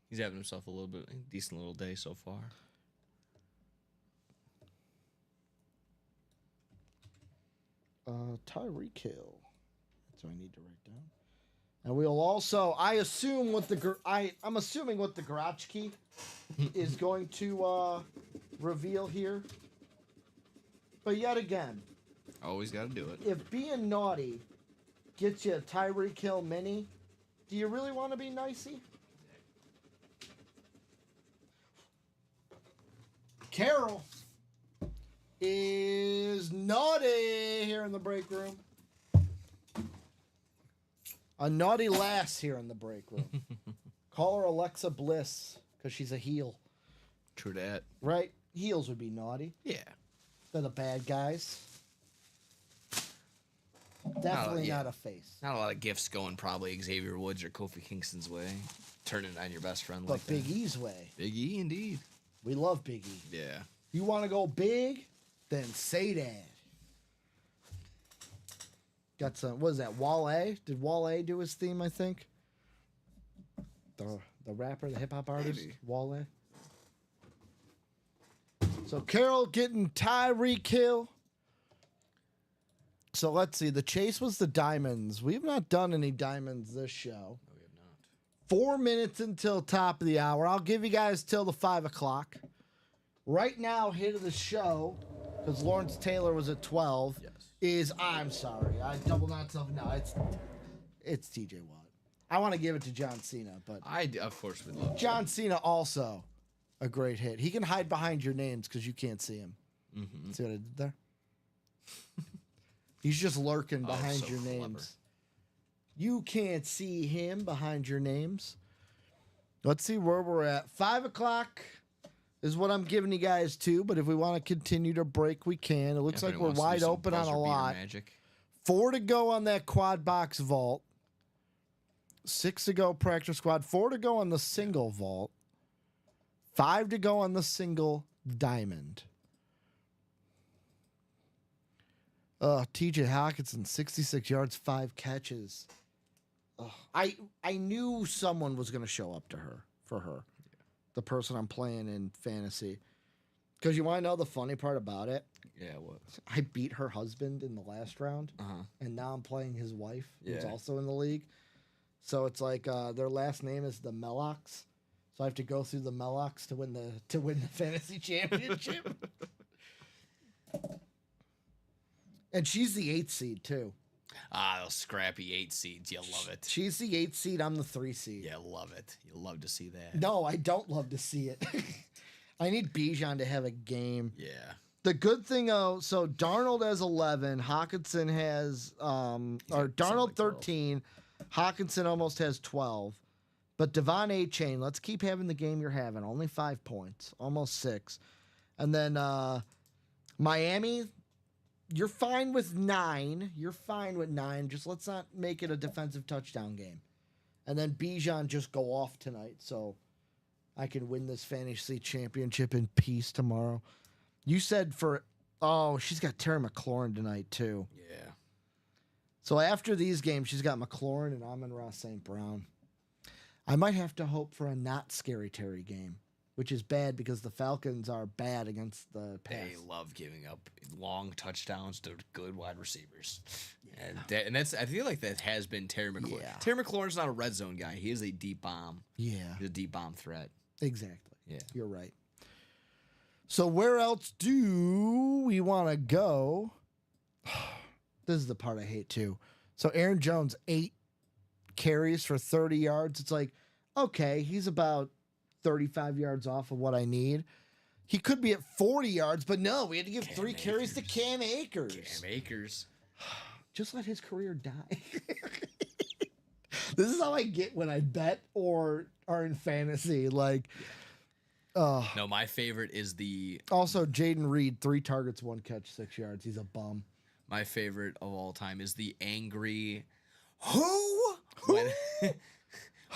He's having himself a decent little day so far. Tyreek Hill. That's what I need to write down. And we'll also, I'm assuming what the garage key is going to reveal here. But yet again, Always got to do it. if being naughty gets you a Tyreek Hill mini, do you really want to be nicey? Carol is naughty here in the break room. A naughty lass here in the break room. Call her Alexa Bliss because she's a heel, True that. right? Heels would be naughty. Yeah. They're the bad guys. Definitely yeah. not a face. Not a lot of gifts going probably Xavier Woods or Kofi Kingston's way. Turning on your best friend But like Big that. E's way. Big E indeed. We love Big E. Yeah. You want to go big? Then say that. Got some, what is that, Wale? Did Wale do his theme, I think? The rapper, the hip-hop artist? Maybe. Wale? So Carroll getting Tyreek Hill. So let's see. The chase was the diamonds. We've not done any diamonds this show. No, we have not. 4 minutes until top of the hour. I'll give you guys till the 5 o'clock. Right now, hit of the show, because Lawrence Taylor was at 12, Yes. is, I'm sorry, I doubled myself. No, it's TJ Watt. I want to give it to John Cena, but Of course, we love John Cena also a great hit. He can hide behind your names because you can't see him. Mm-hmm. See what I did there? He's just lurking behind so your clever. names. You can't see him behind your names. Let's see where we're at. 5 o'clock is what I'm giving you guys too, but if we want to continue to break, we can. It looks like we're wide open on a lot. Magic. 4 to go on that quad box vault. 6 to go practice squad. 4 to go on the single vault. 5 to go on the single diamond. TJ Hawkinson, 66 yards, 5 catches. I knew someone was going to show up to her for her. The person I'm playing in fantasy. Because you want to know the funny part about it? Yeah, what? I beat her husband in the last round, and now I'm playing his wife, who's Yeah. also in the league. So it's like their last name is the Mellocks. So I have to go through the Mellocks to win the fantasy championship. And she's the 8th seed too. Ah, those scrappy 8 seeds. You love it. She's the 8th seed. I'm the 3 seed. Yeah, love it. You love to see that. No, I don't love to see it. I need Bijan to have a game. Yeah. The good thing, so Darnold has 11, Hawkinson has, or Darnold like 12. 13, Hawkinson almost has 12. But Devon A-Chain, let's keep having the game you're having. Only 5 points, almost 6. And then Miami, you're fine with 9. You're fine with 9. Just let's not make it a defensive touchdown game. And then Bijan just go off tonight, so I can win this fantasy championship in peace tomorrow. You said she's got Terry McLaurin tonight too. Yeah. So after these games, she's got McLaurin and Amon-Ra St. Brown. I might have to hope for a not scary Terry game, which is bad because the Falcons are bad against the pass. They love giving up long touchdowns to good wide receivers. And that's I feel like that has been Terry McLaurin. Yeah. Terry McLaurin's not a red zone guy. He is a deep bomb. Yeah, He's a deep bomb threat. exactly. Yeah. You're right. So where else do we want to go? This is the part I hate too. So Aaron Jones, 8 carries for 30 yards. It's like, okay, he's about 35 yards off of what I need. He could be at 40 yards, but no, we had to give Cam 3 carries to Akers. Cam Akers. Cam Akers. Just let his career die. This is how I get when I bet or are in fantasy. Like, No, my favorite is also Jaden Reed, 3 targets, 1 catch, 6 yards. He's a bum. my favorite of all time is the angry who?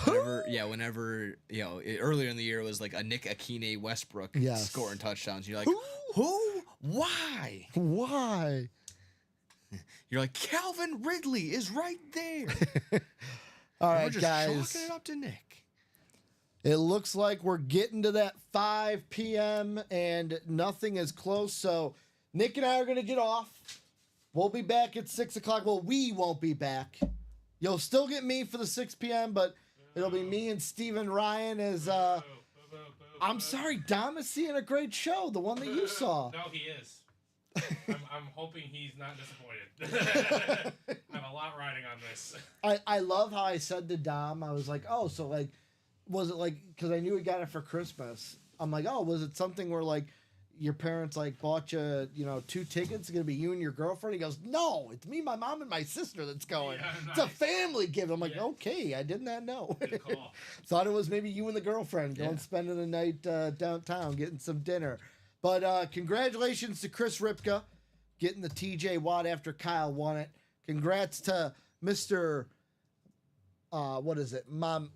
Whenever earlier in the year it was like a Nick Akine Westbrook Yes. scoring touchdowns. You're like, who? Why? Why? You're like, Calvin Ridley is right there. All We're right, just guys. chalking it up to Nick. It looks like we're getting to that 5 p.m. and nothing is close. So Nick and I are going to get off. We'll be back at 6 o'clock. Well, we won't be back. You'll still get me for the 6 p.m., but it'll be me and Steven Ryan as, I'm sorry, Dom is seeing a great show, the one that you saw. No, he is. I'm hoping he's not disappointed. I have a lot riding on this. I love how I said to Dom, I was like, oh, so like, was it like, because I knew he got it for Christmas. I'm like, oh, was it something where like your parents like bought you, 2 tickets? It's going to be you and your girlfriend? He goes, no, it's me, my mom, and my sister that's going. Yeah, It's a nice. family gift. I'm like, Yeah. okay, I did not know. Good call. Thought it was maybe you and the girlfriend going Yeah. spending the night downtown getting some dinner. But congratulations to Chris Ripka getting the TJ Watt after Kyle won it. Congrats to Mr. What is it? Mom,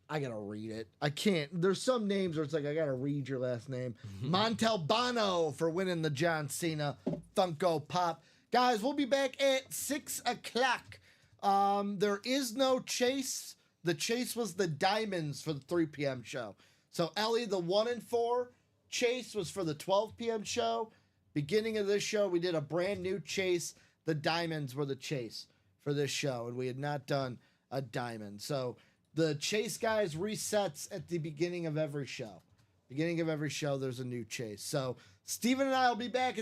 I gotta read it. I can't. There's some names where it's like I gotta read your last name. Montalbano for winning the John Cena Funko Pop. Guys, we'll be back at 6 o'clock. There is no chase. The chase was the diamonds for the 3 p.m. show. So Ellie, the 1 and 4 chase was for the 12 p.m. show. Beginning of this show, we did a brand new chase. The diamonds were the chase for this show, and we had not done a diamond. So the chase, guys, resets at the beginning of every show. Beginning of every show, there's a new chase. So Steven and I will be back at